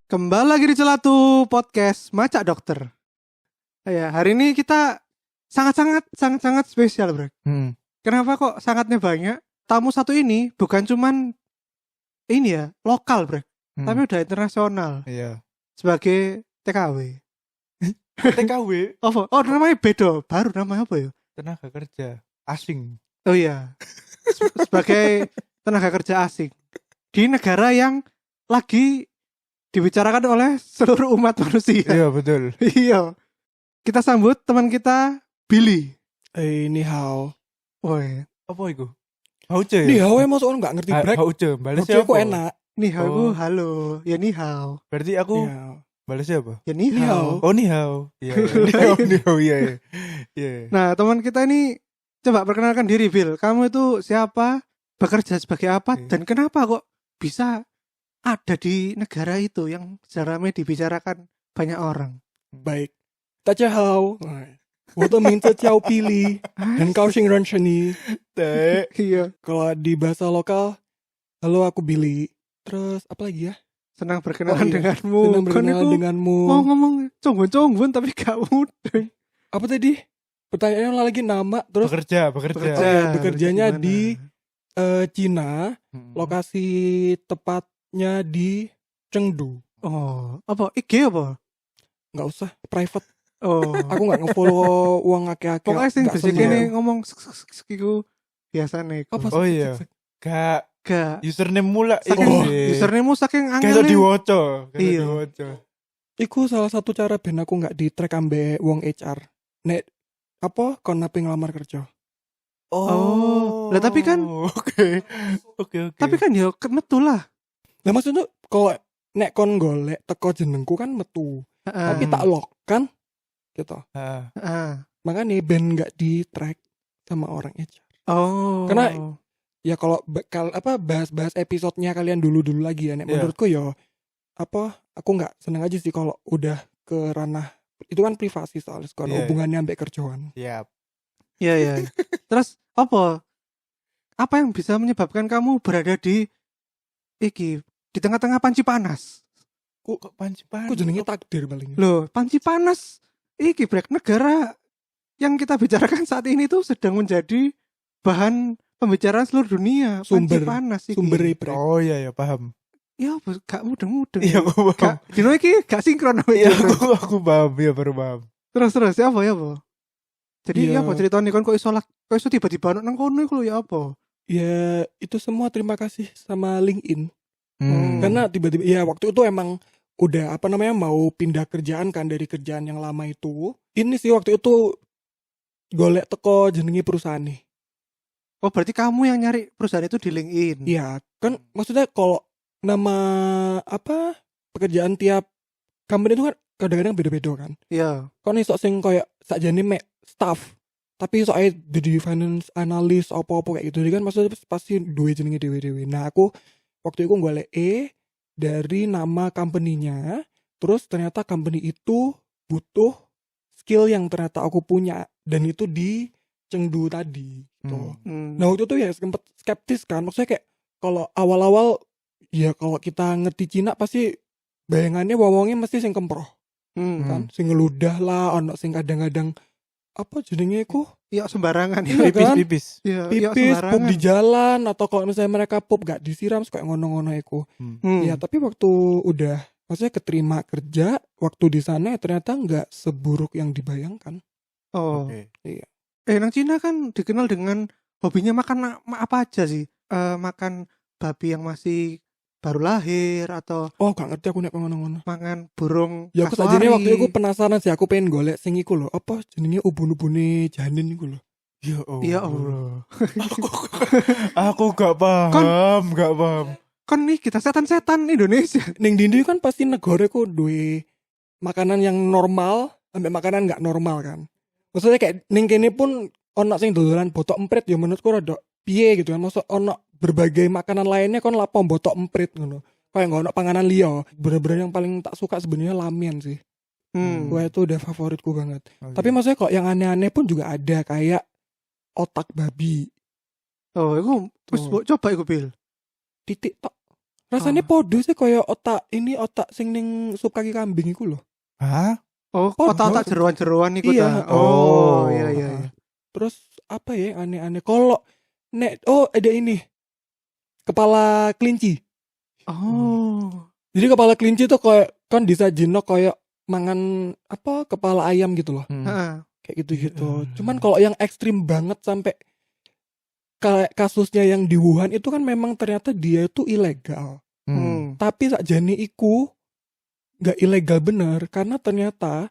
Kembali lagi di Celatu Podcast Macak Dokter. Ya, hari ini kita sangat spesial, Bro. Kenapa kok sangatnya banyak? Tamu satu ini bukan cuman ini ya, lokal, Bro. Tapi udah internasional. Iya. Sebagai TKW. TKW. Oh, namanya beda. Baru namanya apa ya? Tenaga kerja asing. Oh iya. Sebagai tenaga kerja asing di negara yang lagi dibicarakan oleh seluruh umat manusia. Iya, betul. Iya. Kita sambut teman kita, Billy. Ni hao. Woi, Apa itu? Hauce Ni ya? hao emang soalnya nggak ngerti brek. Hauce, balasnya Hauce apa? kok enak. ni hao, Oh. halo. Ya ni hao. Berarti aku Ni hao. balasnya apa? Ya ni Ni hao. hao. Oh, ni hao. Iya, ni hao, iya. Iya. Nah, teman kita ini coba perkenalkan diri, Bill. Kamu itu siapa? Bekerja sebagai apa? Oke. Dan kenapa kok bisa ada di negara itu yang secara ramai dibicarakan banyak orang? Baik. Taja hao. 我的名字叫 Billy. Dan kau sing ran seni. Teh. Iya. Kalau di bahasa lokal, halo aku Billy. Terus apa lagi ya? Senang berkenalan Oh, iya. denganmu. Senang Kan berkenalan iku denganmu. mau ngomong conggon-conggon tapi gak mudah. Apa tadi? Pertanyaannya lagi nama. Terus Bekerja. bekerjanya Gimana? di Cina. Hmm. Lokasi tepatnya di Chengdu. Oh, apa? IG apa? Nggak usah, private. Oh. Aku nggak ngefollow uang akeh-akeh. Pokoknya sing Nggak basic seneng. ini ngomong iku biasane iku. Apa Oh iya. Gak Gak. username mula Saking iki. username-mu saking Kayak angel. diwoco. Iya. Iku salah satu cara ben aku nggak di-track ambek wong HR. Nek apa kon nape ngelamar kerja. Oh. Lah, tapi kan- Oke. Tapi kan ya metu lah. Lah maksudnya kalau nek kon golek teko jenengku kan metu. Tapi tak lock kan gitu. Ah. Makanya ben nggak di-track sama orang HR. Oh. Karena- Ya kalau bahas-bahas episodenya kalian dulu-dulu lagi ya. Nek Iya. menurutku ya aku nggak seneng aja sih kalau udah ke ranah itu kan privasi soalnya kan Iya, hubungannya ambek kerjaan. Siap. Iya. Terus apa? Apa yang bisa menyebabkan kamu berada di tengah-tengah panci panas? Kok panci-panci? Aku jenenge takdir paling. Loh, panci panas brek negara yang kita bicarakan saat ini tuh sedang menjadi bahan pembicaraan seluruh dunia. Panci Sumber- panas iki. Sumber brek. Oh iya, paham. Ya apa gak mudeng-mudeng. Iya, aku paham. Dino iki gak sinkron sama Iya, iki. aku paham, ya baru paham. Terus ya apa? Jadi Iya. ya apa ceritanya kan kok iso tiba-tiba nang kono iku lho ya apa? Ya itu semua terima kasih sama LinkedIn. Hmm. Karena tiba-tiba ya waktu itu emang udah mau pindah kerjaan kan dari kerjaan yang lama itu. Ini sih waktu itu golek teko jenengi perusahaan nih. Oh, berarti kamu yang nyari perusahaan itu di LinkedIn. Iya, kan maksudnya kalau nama pekerjaan tiap company itu kan kadang-kadang beda-beda kan. Iya. Kon iso sing kayak sakjane mek staff. Tapi soalnya jadi finance analyst apa-apa kayak gitu kan maksudnya pasti duwe jenenge dewe-dewe. Nah, aku waktu itu golek dari nama company-nya, terus ternyata company itu butuh skill yang ternyata aku punya dan itu di Chengdu tadi gitu. Hmm. Nah waktu itu ya sempet skeptis kan, maksudnya kayak kalau awal-awal ya kalau kita ngerti Cina pasti bayangannya wong-wongnya mesti sing kemproh kan, sing ngeludah lah, ono sing kadang-kadang apa jenenge iku Iya sembarangan ya. Iya kan? Pipis. Iya, pipis, sembarangan. pup di jalan atau kalau misalnya mereka pup gak disiram kayak ngono-ngono iku. Hmm. Ya tapi waktu udah maksudnya keterima kerja waktu di sana ya ternyata nggak seburuk yang dibayangkan. Oh. Oke. Nang Cina kan dikenal dengan hobinya makan apa aja sih? Makan babi yang masih baru lahir atau Oh gak ngerti aku nek ngono-ngono. mangan burung Ya aku kasuari. sajane waktu itu aku penasaran sih, aku pengen golek sing iku lho, apa jenenge ubun-ubune janin iku lho. Ya Allah. Ya Allah. Aku gak paham, gak paham. kan nih kita setan-setan Indonesia. Ning dindi kan pasti negara ku duwe makanan yang normal sampai makanan nggak normal kan. Maksudnya kayak ning kene pun ono sing dodolan botok emprit ya menurutku rada piye gitu kan. Maksud ono berbagai makanan lainnya kon lapo botok emprit ngono. Kayak nggak ono panganan liya. Bener-bener yang paling tak suka sebenarnya ramen sih. Wah itu udah favoritku banget. Tapi maksudnya kok yang aneh-aneh pun juga ada kayak otak babi. Oh, aku wis coba iku Bil. Titik tok. Rasanya podo sih kayak otak sing ning sup kaki kambing iku loh. Hah? Oh, Oh, otak-otak jeroan-jeroan iku iya. ta. Oh, iya. Terus apa ya yang aneh-aneh? Kalau ada ini. Kepala kelinci. Oh. Jadi kepala kelinci tuh kayak kan disajino kayak mangan apa kepala ayam gitu loh. Heeh. Kayak gitu-gitu. Cuman kalau yang ekstrim banget sampai kayak kasusnya yang di Wuhan itu kan memang ternyata dia itu ilegal. Tapi sakjane iku nggak ilegal bener karena ternyata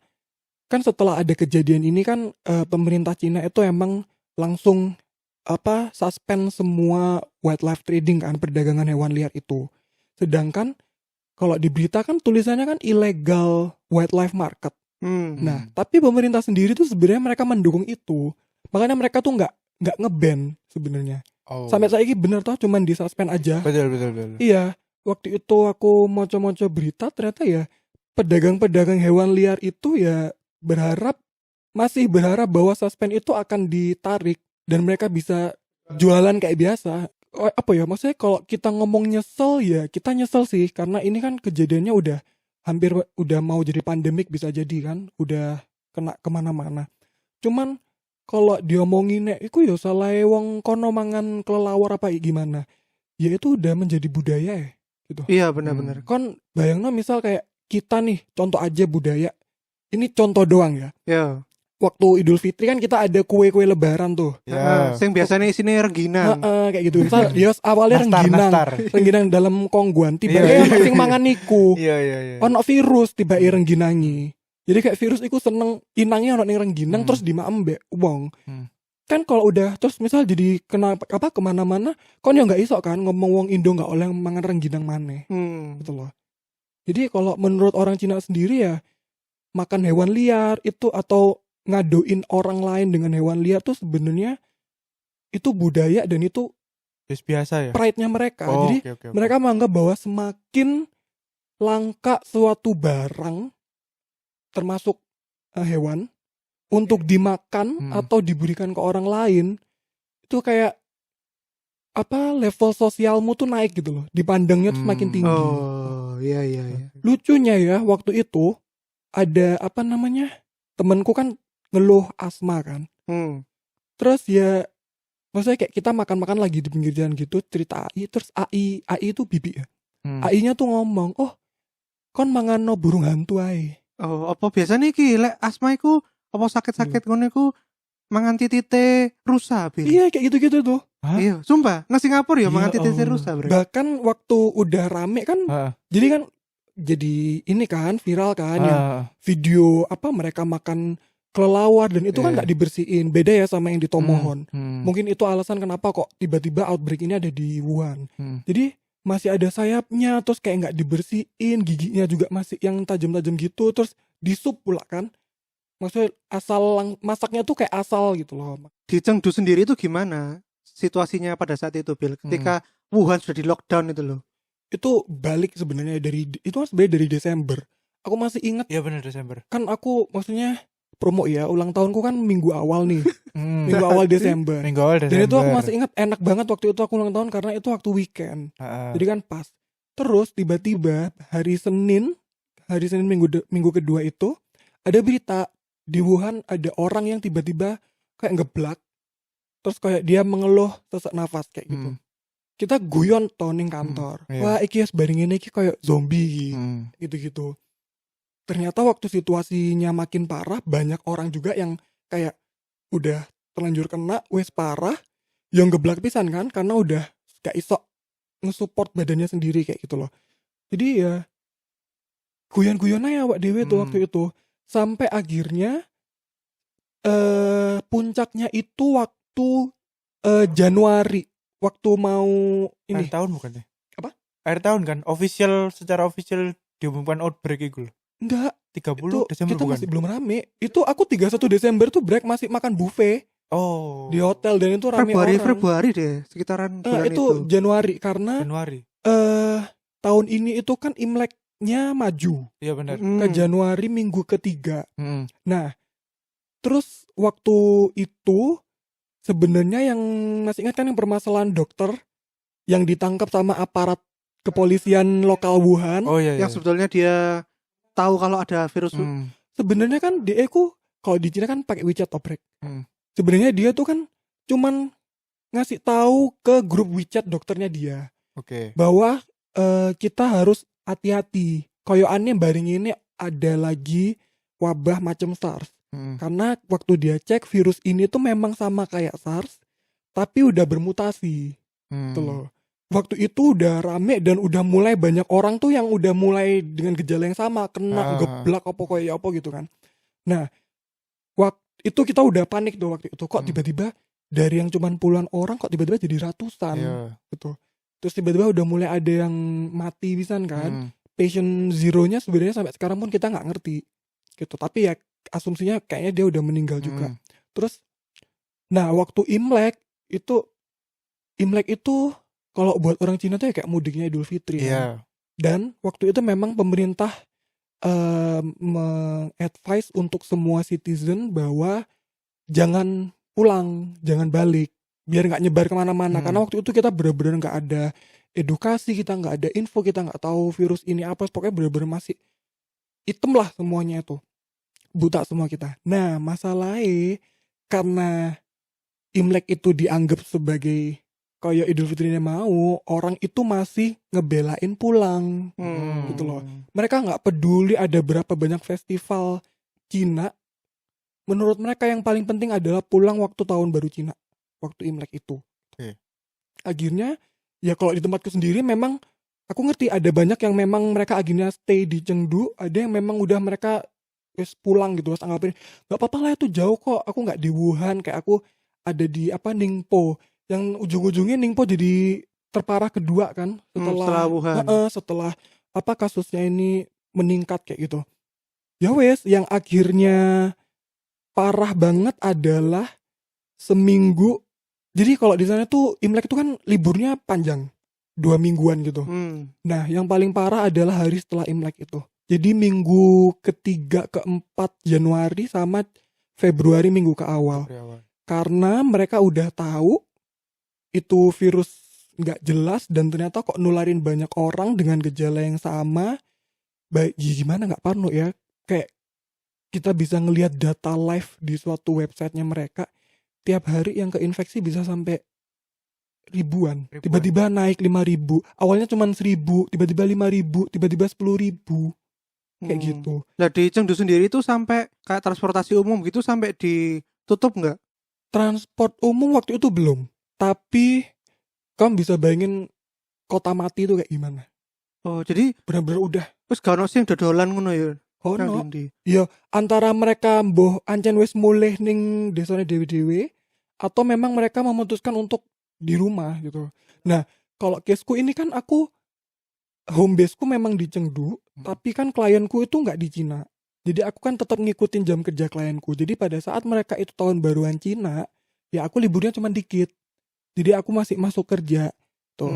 kan setelah ada kejadian ini kan pemerintah Cina itu emang langsung suspend semua wildlife trading kan, perdagangan hewan liar itu. Sedangkan kalau di berita kan tulisannya kan illegal wildlife market. Nah, tapi pemerintah sendiri tuh sebenarnya mereka mendukung itu. Makanya mereka tuh nggak nge-ban sebenarnya. Sampai saiki bener toh cuman disuspend aja. Betul. Iya, waktu itu aku moco-moco berita ternyata ya pedagang-pedagang hewan liar itu ya masih berharap bahwa suspend itu akan ditarik dan mereka bisa jualan kayak biasa. Apa ya, maksudnya kalau kita ngomong nyesel ya kita nyesel sih karena ini kan kejadiannya udah mau jadi pandemik bisa jadi kan, udah kena kemana-mana. Cuman kalau diomongin iku ya salah wong kono mangan kelelawar apa gimana. Ya itu udah menjadi budaya ya gitu. Iya benar-benar. Kon bayangno misal kayak kita nih contoh aja budaya. Ini contoh doang ya. Ya. Waktu Idul Fitri kan kita ada kue-kue lebaran tuh. Ya. Sing biasanya isinya rengginang. Kayak gitu. Misal ya awalnya rengginang dalam kongguan tiba-tiba sing mangan niku. Iya. Ono virus tiba-tiba rengginangi. Jadi kayak virus iku seneng inangnya ono ning rengginang terus dimaem mbek wong. Kan kalau udah terus misal jadi kemana-mana kon ya nggak iso kan ngomong wong Indo nggak oleh mangan rengginang maneh. Gitu loh. Jadi kalau menurut orang Cina sendiri ya makan hewan liar itu atau ngaduin orang lain dengan hewan liar tuh sebenarnya itu budaya dan itu biasa ya. Pride-nya mereka. Jadi okay. mereka menganggap bahwa semakin langka suatu barang termasuk hewan untuk dimakan atau diberikan ke orang lain itu kayak level sosialmu tuh naik gitu loh, dipandangnya tuh semakin tinggi. Oh iya. Lucunya ya waktu itu ada temanku kan ngeluh asma kan. Terus ya maksudnya kayak kita makan-makan lagi di pinggir jalan gitu cerita AI, terus AI itu bibi ya. AI-nya tuh ngomong, "Oh, kon mangan no burung hantu ae." Oh, apa biasanya iki lek asma iku apa sakit-sakit ngono iku mangan titite rusa, Bil. Iya, kayak gitu-gitu tuh. Hah? Iya, sumpah, nang Singapura ya mangan titite rusa, Bro. Bahkan waktu udah rame kan, jadi kan jadi ini kan viral kan yang video mereka makan kelelawar dan itu kan nggak dibersihin. Beda ya sama yang di Tomohon. Mungkin itu alasan kenapa kok tiba-tiba outbreak ini ada di Wuhan. Jadi masih ada sayapnya, terus kayak nggak dibersihin, giginya juga masih yang tajam-tajam gitu, terus disup pula kan. Maksudnya masaknya tuh kayak asal gitu loh. Di Chengdu sendiri itu gimana situasinya pada saat itu, Bil? Ketika Wuhan sudah di lockdown itu loh. Itu balik sebenarnya dari Desember. Aku masih ingat. Iya benar Desember. Kan aku maksudnya promo ya, ulang tahunku kan minggu awal nih. Minggu awal Desember. Dan itu aku masih ingat enak banget waktu itu aku ulang tahun karena itu waktu weekend. Jadi kan pas. Terus tiba-tiba hari Senin minggu kedua itu ada berita di Wuhan ada orang yang tiba-tiba kayak ngeblak. Terus kayak dia mengeluh sesak nafas kayak gitu. Kita guyon toning kantor. Wah, iki sebaring ini iki kayak zombie gitu-gitu. Ternyata waktu situasinya makin parah, banyak orang juga yang kayak udah terlanjur kena, wes parah, yang geblak pisan kan, karena udah gak iso nge-support badannya sendiri kayak gitu loh. Jadi ya guyon-guyon aja awak dewe tuh waktu itu. Sampai akhirnya puncaknya itu waktu Januari, waktu mau ini. Akhir tahun bukannya? Apa? akhir tahun kan secara official diumumkan outbreak itu. Enggak, 30 itu Desember kita bukan? masih belum rame. Itu aku 31 Desember tuh break masih makan buffet Oh. di hotel dan itu rame orang. Februari deh, sekitaran bulan itu Januari karena Januari. tahun ini itu kan Imleknya maju Iya benar. ke Januari minggu ketiga. Hmm. Nah, terus waktu itu sebenarnya yang masih ingat kan yang permasalahan dokter yang ditangkap sama aparat kepolisian lokal Wuhan. Oh iya. Yang sebetulnya dia tahu kalau ada virus. Sebenarnya kan dia kalau di Cina kan pakai WeChat outbreak. Sebenarnya dia tuh kan cuman ngasih tahu ke grup WeChat dokternya dia. Oke. Bahwa kita harus hati-hati. Koyoannya baring ini ada lagi wabah macam SARS. Karena waktu dia cek virus ini tuh memang sama kayak SARS, tapi udah bermutasi. Gitu loh. Waktu itu udah rame dan udah mulai banyak orang tuh yang udah mulai dengan gejala yang sama, kena geblak apa gitu kan. Nah, waktu itu kita udah panik tuh waktu itu. Kok tiba-tiba dari yang cuman puluhan orang kok tiba-tiba jadi ratusan gitu. Terus tiba-tiba udah mulai ada yang mati pisan kan. Patient zero-nya sebenarnya sampai sekarang pun kita nggak ngerti gitu. Tapi ya asumsinya kayaknya dia udah meninggal juga. Terus nah waktu Imlek itu kalau buat orang Cina tuh ya kayak mudiknya Idul Fitri kan. Dan waktu itu memang pemerintah mengadvise untuk semua citizen bahwa jangan pulang, jangan balik, biar nggak nyebar kemana-mana. Karena waktu itu kita benar-benar nggak ada edukasi, kita nggak ada info, kita nggak tahu virus ini apa, pokoknya benar-benar masih hitam lah semuanya itu, buta semua kita. Nah masalahnya karena Imlek itu dianggap sebagai kayak Idul Fitrinya mau, orang itu masih ngebelain pulang gitu loh. Mereka nggak peduli ada berapa banyak festival Cina. Menurut mereka yang paling penting adalah pulang waktu tahun baru Cina, waktu Imlek itu. Akhirnya ya kalau di tempatku sendiri memang aku ngerti ada banyak yang memang mereka akhirnya stay di Chengdu, ada yang memang udah mereka pulang gitu. Anggapin nggak apa-apa lah itu jauh kok, aku nggak di Wuhan, kayak aku ada di Ningpo. Yang ujung-ujungnya Ningpo jadi terparah kedua kan setelah Wuhan. Setelah kasusnya ini meningkat kayak gitu. Ya wes, yang akhirnya parah banget adalah seminggu. Jadi kalau di sana tuh Imlek itu kan liburnya panjang, 2 mingguan gitu. Nah, yang paling parah adalah hari setelah Imlek itu. Jadi minggu ketiga keempat Januari sama Februari minggu ke awal. Karena mereka udah tahu itu virus nggak jelas dan ternyata kok nularin banyak orang dengan gejala yang sama. Baik, gimana nggak parno ya? Kayak kita bisa ngelihat data live di suatu websitenya mereka. Tiap hari yang keinfeksi bisa sampai ribuan. Tiba-tiba naik 5.000. Awalnya cuma 1.000, tiba-tiba 5.000, tiba-tiba 10.000. Kayak gitu. Nah di Chengdu sendiri itu sampai kayak transportasi umum gitu sampai ditutup nggak? Transport umum waktu itu belum. Tapi kamu bisa bayangin kota mati itu kayak gimana? Oh, jadi benar-benar udah. Terus gak ono sing dodolan ngono ya. Ono. Iya, antara mereka mboh ancen wis mulih ning desane dewe-dewe atau memang mereka memutuskan untuk di rumah gitu. Nah, kalau caseku ini kan aku home baseku memang di Chengdu, tapi kan klienku itu nggak di Cina. Jadi aku kan tetap ngikutin jam kerja klienku. Jadi pada saat mereka itu tahun baruan Cina, ya aku liburnya cuma dikit. Jadi aku masih masuk kerja tuh.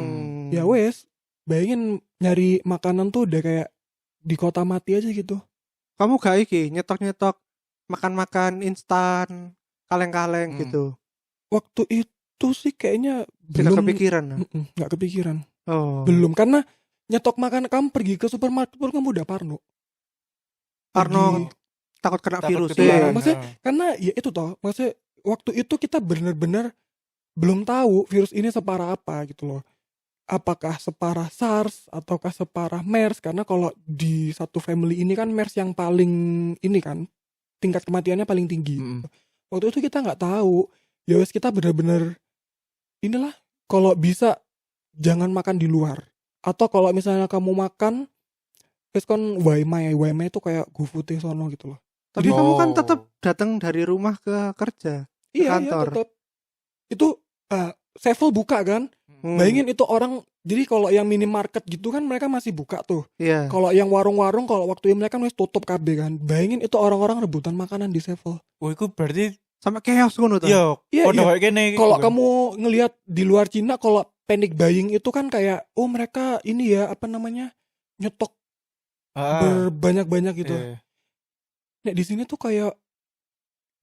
Ya wes, bayangin nyari makanan tuh udah kayak di kota mati aja gitu. Kamu gak nyetok-nyetok makan-makan instan, kaleng-kaleng gitu? Waktu itu sih kayaknya belum kepikiran. Nggak kepikiran. Oh. Belum, karena nyetok makan kamu pergi ke supermarket pun kamu udah parno. Takut kena virus. Iya, maksudnya karena ya itu toh, maksudnya waktu itu kita benar-benar belum tahu virus ini separah apa gitu loh. Apakah separah SARS ataukah separah MERS, karena kalau di satu family ini kan MERS yang paling ini kan tingkat kematiannya paling tinggi. Waktu itu kita nggak tahu. Ya wes, kita benar-benar inilah, kalau bisa jangan makan di luar. Atau kalau misalnya kamu makan wes kon waimai itu kayak GoFood sono gitu loh. Tapi kamu kan tetap datang dari rumah ke kerja, ke kantor. Iya, tetap. Itu Sevel buka kan. Bayangin itu orang Jadi kalau yang minimarket gitu kan mereka masih buka tuh. Iya. Kalau yang warung-warung kalau waktu Imlek kan wis tutup kabeh kan. Bayangin itu orang-orang rebutan makanan di Sevel. Oh, itu berarti Sampai chaos ngono ta. iya, Iya, padha iya. kayak kene. Kalau kamu ngelihat di luar Cina kalau panic buying itu kan kayak mereka ini ya apa namanya? Nyetok berbanyak-banyak gitu. Iya. Nek di sini tuh kayak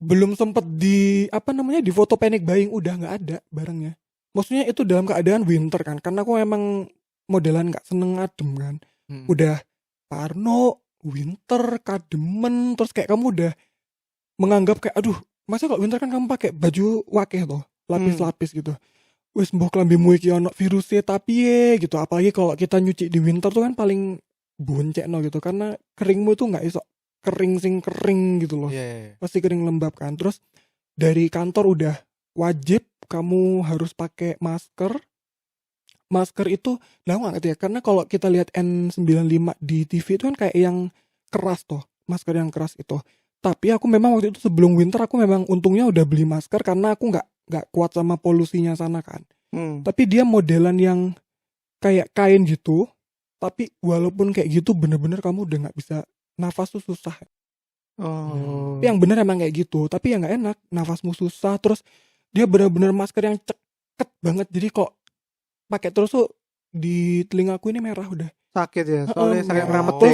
belum sempet di apa namanya di foto panic buying udah nggak ada barangnya. Maksudnya itu dalam keadaan winter kan, karena aku emang modelan nggak seneng adem kan. Udah parno, winter, kademen, terus kayak kamu udah menganggap kayak aduh, masa kalau winter kan kamu pakai baju wakeh toh, lapis-lapis gitu. Wis mbok klambimu iki ono virusnya tapi gitu. Apalagi kalau kita nyuci di winter tuh kan paling boncekno gitu karena keringmu tuh nggak iso kering gitu loh. Pasti kering lembab kan. Terus dari kantor udah wajib kamu harus pakai masker. Masker itu lah aku gak ngerti ya, karena kalau kita lihat N95 di TV itu kan kayak yang keras toh, masker yang keras itu. Tapi aku memang waktu itu sebelum winter aku memang untungnya udah beli masker karena aku nggak kuat sama polusinya sana kan. Tapi dia modelan yang kayak kain gitu. Tapi walaupun kayak gitu bener-bener kamu udah nggak bisa nafas tuh susah. Oh. Yang bener emang kayak gitu, tapi ya nggak enak, nafasmu susah. Terus dia bener-bener masker yang ceket banget. Jadi kok pakai terus tuh di telingaku ini merah udah. Sakit ya, soalnya sakit merah. ramete.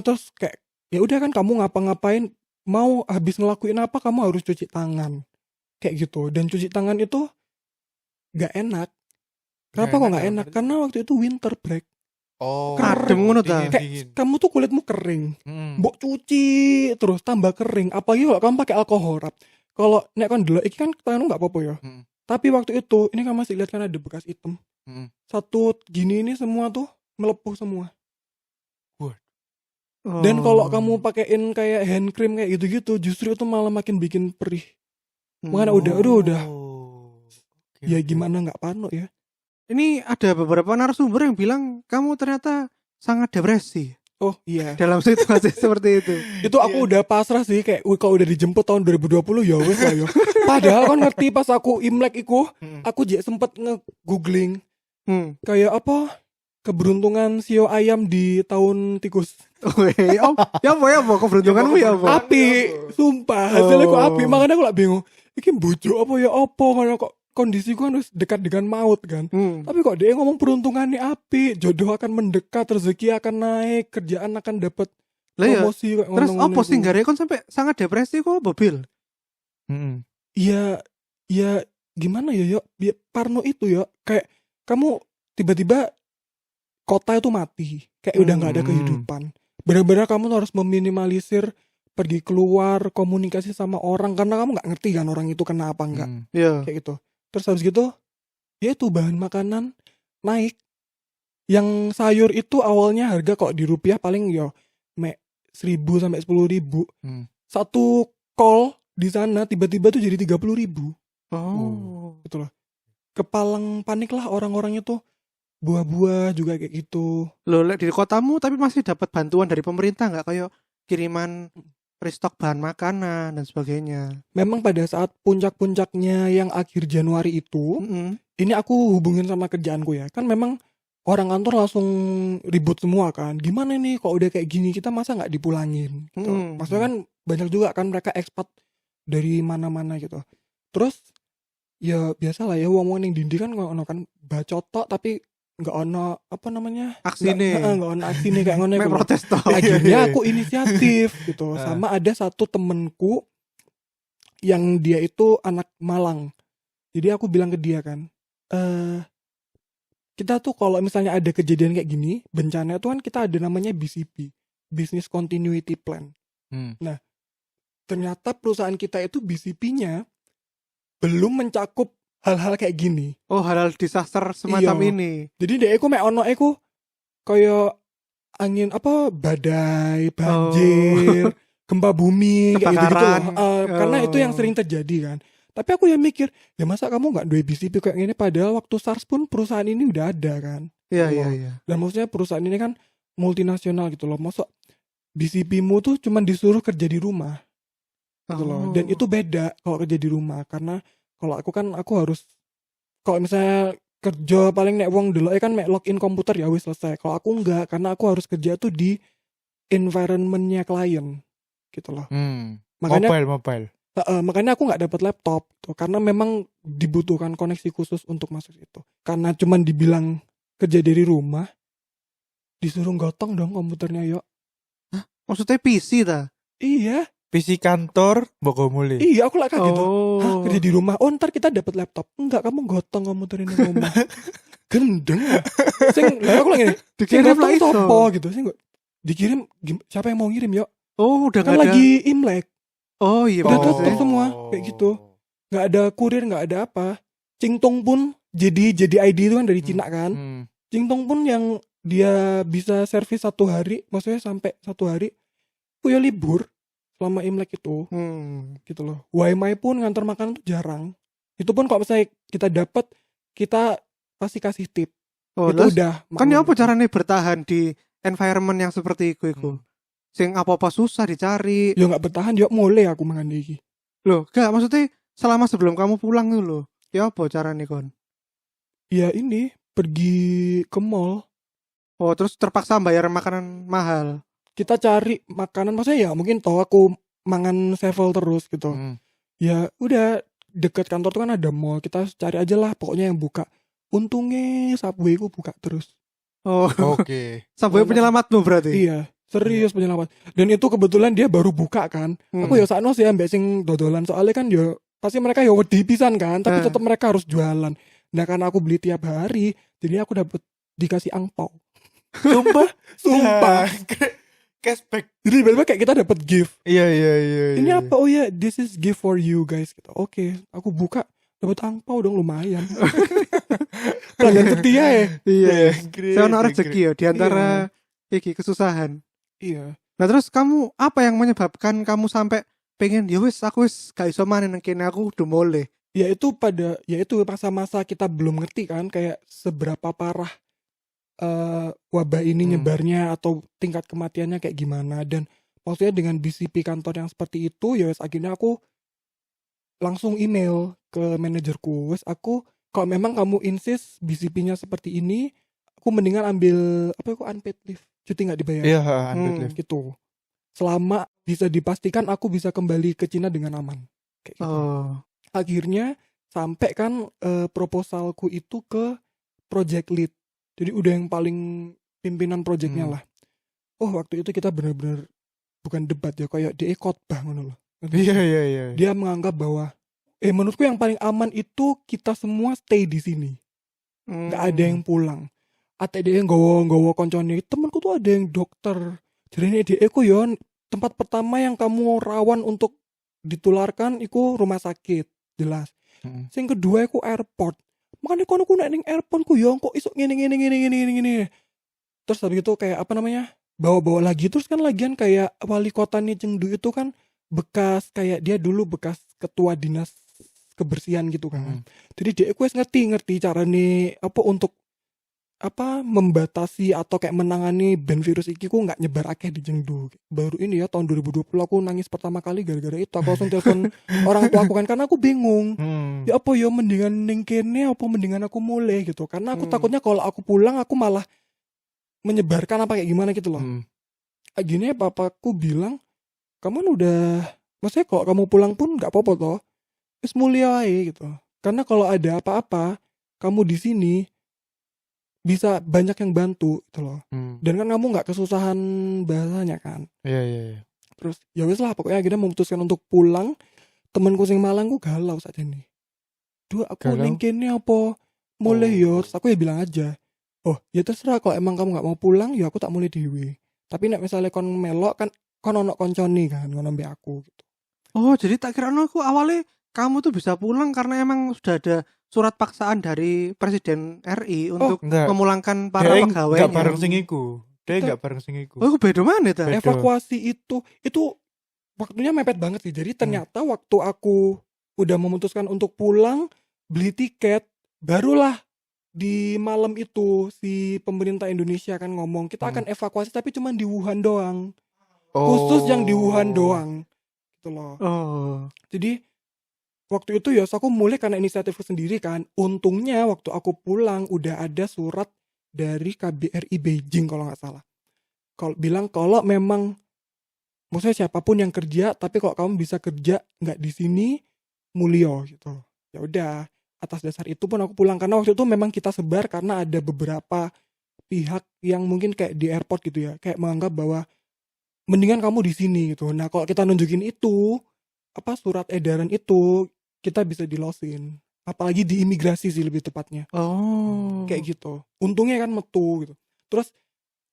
Terus kayak ya udah kan kamu ngapa-ngapain mau habis ngelakuin apa kamu harus cuci tangan kayak gitu, dan cuci tangan itu nggak enak. Kenapa kok nggak enak? Karena waktu itu winter break. Adem ngono ta. Kayak kamu tuh kulitmu kering, mbok cuci terus tambah kering. Apalagi kalau kamu pakai alkohol rap. Kalau nek kon delok iki kan tanganmu nggak apa-apa ya. Tapi waktu itu ini kan masih lihat kan ada bekas hitam. Satu gini ini semua tuh melepuh semua. Dan kalau kamu pakein kayak hand cream kayak gitu-gitu, justru itu malah makin bikin perih. Makanya udah. Ya gimana nggak parno ya? Ini ada beberapa narasumber yang bilang kamu ternyata sangat depresi. Oh iya. Dalam situasi seperti itu. Itu aku udah pasrah sih, kayak kalau udah dijemput tahun 2020 ya wes lah yo. Padahal kan ngerti pas aku Imlek iku, aku juga sempet nge-googling kayak apa keberuntungan sio ayam di tahun tikus. Ya apa keberuntunganmu ya apa? Api, sumpah hasilnya kok api. Makanya aku lah bingung. Iki bujuk apa ya apa karena kok kondisiku kan harus dekat dengan maut kan. Tapi kok dia ngomong peruntungannya api, jodoh akan mendekat, rezeki akan naik, kerjaan akan dapat promosi. Ya. Terus apa sih gak kon sampai sangat depresi kok mobil? Ya gimana ya parno itu ya, kayak kamu tiba-tiba kota itu mati, kayak udah nggak ada kehidupan. Benar-benar kamu harus meminimalisir pergi keluar, komunikasi sama orang karena kamu nggak ngerti kan orang itu kena apa enggak. Kayak gitu. Terus habis gitu ya itu bahan makanan naik. Yang sayur itu awalnya harga kok di rupiah paling 1.000 sampai 10.000. Satu kol di sana tiba-tiba tuh jadi 30.000. Gitu loh. Kepalang panik lah orang-orang itu. Buah-buah juga kayak gitu. Loh, di kotamu tapi masih dapat bantuan dari pemerintah nggak, kayak kiriman restock bahan makanan dan sebagainya? Memang pada saat puncak-puncaknya yang akhir Januari itu, ini aku hubungin sama kerjaanku ya. Kan memang orang kantor langsung ribut semua kan. Gimana nih kok udah kayak gini, kita masa nggak dipulangin? Gitu. Maksudnya kan banyak juga kan mereka ekspat dari mana-mana gitu. Terus ya biasalah ya wong-wong yang dindi kan ngono kan bacot tok tapi nggak ono apa namanya aksine nggak ono aksine kayak ngono gitu. Protes toh. Akhirnya aku inisiatif gitu. Sama ada satu temenku yang dia itu anak Malang. Jadi aku bilang ke dia kan, kita tuh kalau misalnya ada kejadian kayak gini, bencana itu kan kita ada namanya BCP, Business Continuity Plan. Nah, ternyata perusahaan kita itu BCP-nya belum mencakup hal-hal kayak gini. Oh, hal-hal disaster semacam ini. Jadi dek aku mek ono aku kayak angin apa badai, banjir, gempa bumi kayak gitu loh. Karena itu yang sering terjadi kan. Tapi aku yang mikir, ya masa kamu nggak duwe BCP kayak gini, padahal waktu SARS pun perusahaan ini udah ada kan. Iya. Dan maksudnya perusahaan ini kan multinasional gitu loh. Masa BCP-mu tuh cuma disuruh kerja di rumah. Gitu loh. Dan itu beda kalau kerja di rumah, karena kalau aku kan aku harus kalau misalnya kerja paling nek wong deloke kan mek login komputer ya wis selesai. Kalau aku enggak, karena aku harus kerja tuh di environment-nya klien gitu loh. Makanya Mobile. makanya aku nggak dapat laptop tuh, karena memang dibutuhkan koneksi khusus untuk masuk itu. Karena cuman dibilang kerja dari rumah, disuruh gotong dong komputernya yuk. Maksudnya PC ta? Iya, PC kantor mbok mulai. iya aku lah kayak gitu. Oh. Hah, kerja di rumah. Oh, ntar kita dapat laptop. Enggak, kamu gotong komputer ini rumah. Gendeng. Sing, lah aku lagi nih. Sing Dikirim gotong lah iso. sopo gitu. Sing dikirim siapa yang mau ngirim yuk? Oh, udah Kan nggak ada. lagi Imlek. Oh iya Udah bener tutup sih. semua kayak gitu. Nggak ada kurir, nggak ada apa. Cingtong pun jadi ID itu kan dari Cina kan. Cingtong pun yang dia bisa servis 1 hari, maksudnya sampai 1 hari, aku ya libur selama Imlek itu. Gitu loh. WiMi pun ngantar makanan tuh jarang. Itu pun kalau misalnya kita dapat, kita pasti kasih tip. Oh, Itu terus udah. kan ya apa maklum. caranya bertahan di environment yang seperti iku. Sing apa-apa susah dicari. Ya nggak bertahan, ya mulai aku mangan iki. Loh, gak maksudnya selama sebelum kamu pulang tuh loh. Ya apa caranya kon? Ya ini pergi ke mall. Oh, terus terpaksa bayar makanan mahal. Kita cari makanan, maksudnya ya mungkin toh aku mangan sevel terus gitu. Ya udah deket kantor tuh kan ada mall, kita cari aja lah pokoknya yang buka. Untungnya Subway ku buka terus. Oh, Oke. Subway penyelamatmu berarti. Iya, serius penyelamat. Dan itu kebetulan dia baru buka kan. Aku ya sakno sih ambek sing dodolan, soalnya kan ya pasti mereka ya wedi pisan kan, tapi tetap mereka harus jualan. Nah karena aku beli tiap hari, jadi aku dapat dikasih angpau. Sumpah. Cashback. Jadi bener kayak kita dapat gift. Iya. Ini apa? Oh ya, this is gift for you guys. Gitu. Oke, aku buka dapat angpau dong, lumayan. Pelanggan setia ya. Iya. Saya ono rezeki ya di antara iki kesusahan. Iya. Nah, terus kamu apa yang menyebabkan kamu sampai pengen ya wis aku wis gak iso maneh nang kene, aku udah mulai. Ya itu masa-masa kita belum ngerti kan kayak seberapa parah wabah ini nyebarnya atau tingkat kematiannya kayak gimana. Dan maksudnya dengan BCP kantor yang seperti itu, ya wes akhirnya aku langsung email ke manajerku, wes aku kalau memang kamu insist BCP-nya seperti ini, aku mendingan ambil unpaid leave, cuti nggak dibayar. Iya, unpaid leave. Gitu. Selama bisa dipastikan aku bisa kembali ke Cina dengan aman. Kayak gitu. Akhirnya sampai kan proposalku itu ke project lead. Jadi udah yang paling pimpinan projectnya lah. Oh waktu itu kita benar-benar bukan debat ya, kayak dia khotbah ngono loh. Iya. Dia menganggap bahwa menurutku yang paling aman itu kita semua stay di sini. Gak ada yang pulang. Ate dia yang gowo koncone, temanku tuh ada yang dokter. Jadi ini dia yo tempat pertama yang kamu rawan untuk ditularkan iku rumah sakit, jelas. Sing kedua iku airport. Makanya kono ku nek ning airport ku yo kok isuk ngene. Terus habis itu kayak apa namanya? Bawa-bawa lagi terus kan lagian kayak wali kota nih Chengdu itu kan bekas kayak dia dulu bekas ketua dinas kebersihan gitu kan. Jadi dia wis ngerti carane apa untuk membatasi atau kayak menangani ben virus iki ku nggak nyebar akeh di Chengdu. Baru ini ya tahun 2020 aku nangis pertama kali gara-gara itu. Aku langsung telepon orang tua aku kan karena aku bingung. Ya apa ya mendingan ning kene apa mendingan aku mulai gitu. Karena aku takutnya kalau aku pulang aku malah menyebarkan apa kayak gimana gitu loh. Akhirnya papaku bilang, "Kamu udah maksudnya kalau kamu pulang pun nggak apa-apa toh. Wis mulia aja gitu. Karena kalau ada apa-apa kamu di sini bisa banyak yang bantu gitu loh. Dan kan kamu nggak kesusahan bahasanya kan." Iya. Terus ya wis lah pokoknya akhirnya memutuskan untuk pulang. Temenku sing Malang ku galau saat ini. Duh aku ning kene apa mulai yo. Terus aku ya bilang aja, "Oh ya terserah kalau emang kamu nggak mau pulang ya aku tak mulai dewe. Tapi nek misalnya kon melok kan kon ono koncone kan ngono mbek aku gitu." Oh, jadi tak kira aku awalnya kamu tuh bisa pulang karena emang sudah ada surat paksaan dari Presiden RI untuk memulangkan para pegawainya. Enggak bareng sing iku. Dia enggak bareng sing iku. Oh, beda mana ta? Evakuasi itu waktunya mepet banget sih. Jadi ternyata waktu aku udah memutuskan untuk pulang, beli tiket, barulah di malam itu si pemerintah Indonesia kan ngomong kita akan evakuasi tapi cuma di Wuhan doang. Khusus yang di Wuhan doang. Gitu loh. Oh. Jadi waktu itu ya aku mulai karena inisiatifku sendiri kan. Untungnya waktu aku pulang udah ada surat dari KBRI Beijing kalau nggak salah. Kalau bilang kalau memang maksudnya siapapun yang kerja, tapi kalau kamu bisa kerja nggak di sini, mulio gitu. Ya udah, atas dasar itu pun aku pulang karena waktu itu memang kita sebar karena ada beberapa pihak yang mungkin kayak di airport gitu ya, kayak menganggap bahwa mendingan kamu di sini gitu. Nah kalau kita nunjukin itu surat edaran itu, kita bisa dilosin. Apalagi di imigrasi sih lebih tepatnya. Kayak gitu. Untungnya kan metu gitu. Terus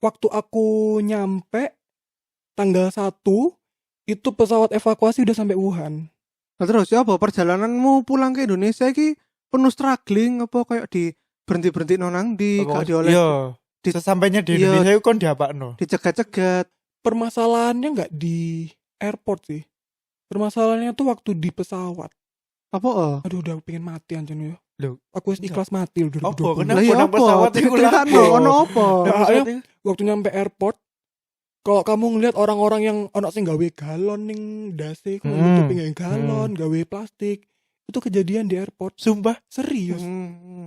waktu aku nyampe tanggal 1 itu pesawat evakuasi udah sampai Wuhan. Nah, terus ya apa perjalananmu pulang ke Indonesia iki penuh struggling apa kayak di berhenti nonang di gak dioleh. Iya. Sesampainya di Indonesia itu kan diapakno? Dicegat-cegat. Permasalahannya nggak di airport sih. Permasalahannya tuh waktu di pesawat. Apa? Aduh udah pengen mati anjir ya. Loh, aku ikhlas mati loh 2020. Apa? Kenapa nang pesawat iku lah? Ono apa? Waktu nyampe airport, kalau kamu ngeliat orang-orang yang ono sing gawe galon ning dase, nutupi galon, gawe plastik, itu kejadian di airport. Sumpah serius.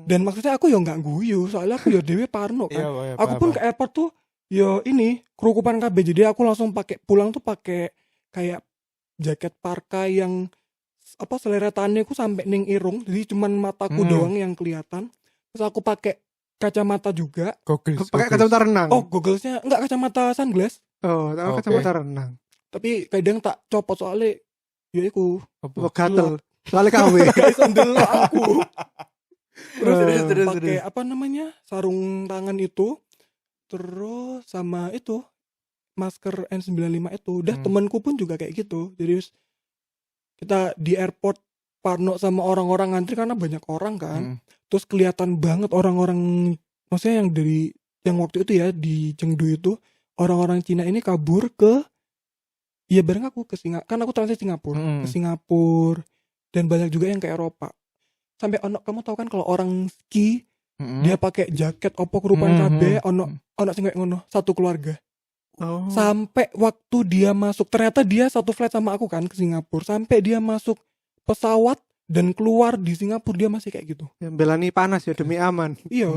Dan maksudnya aku ya nggak guyu, soalnya aku ya dewe parno kan. Iya, aku pun ke airport tuh ya ini kerukupan kabeh, jadi aku langsung pulang tuh pakai kayak jaket parka yang seleretannya aku sampai ning irung, jadi cuman mataku doang yang kelihatan. Terus aku pakai kacamata juga. Pakai kacamata renang. Oh, gogglesnya enggak kacamata sunglass. Oh, kacamata renang. Tapi kadang tak copot soalnya ya iku gatel. Soalnya KW. Guys, ndelok aku. Terus pakai sarung tangan itu, terus sama itu masker N95 itu. Udah temanku pun juga kayak gitu. Jadi kita di airport parno sama orang-orang ngantri karena banyak orang kan. Terus kelihatan banget orang-orang, maksudnya yang waktu itu ya di Chengdu itu, orang-orang Cina ini kabur ke bareng aku ke Singapura. Kan aku transit Singapura, ke Singapura, dan banyak juga yang ke Eropa. Sampai kamu tahu kan kalau orang ski dia pakai jaket opo kerupan kabeh, ono sing kayak ngono, satu keluarga. Sampai waktu dia masuk, ternyata dia satu flight sama aku kan ke Singapura. Sampai dia masuk pesawat dan keluar di Singapura dia masih kayak gitu. Yang belani panas ya demi aman. Iya.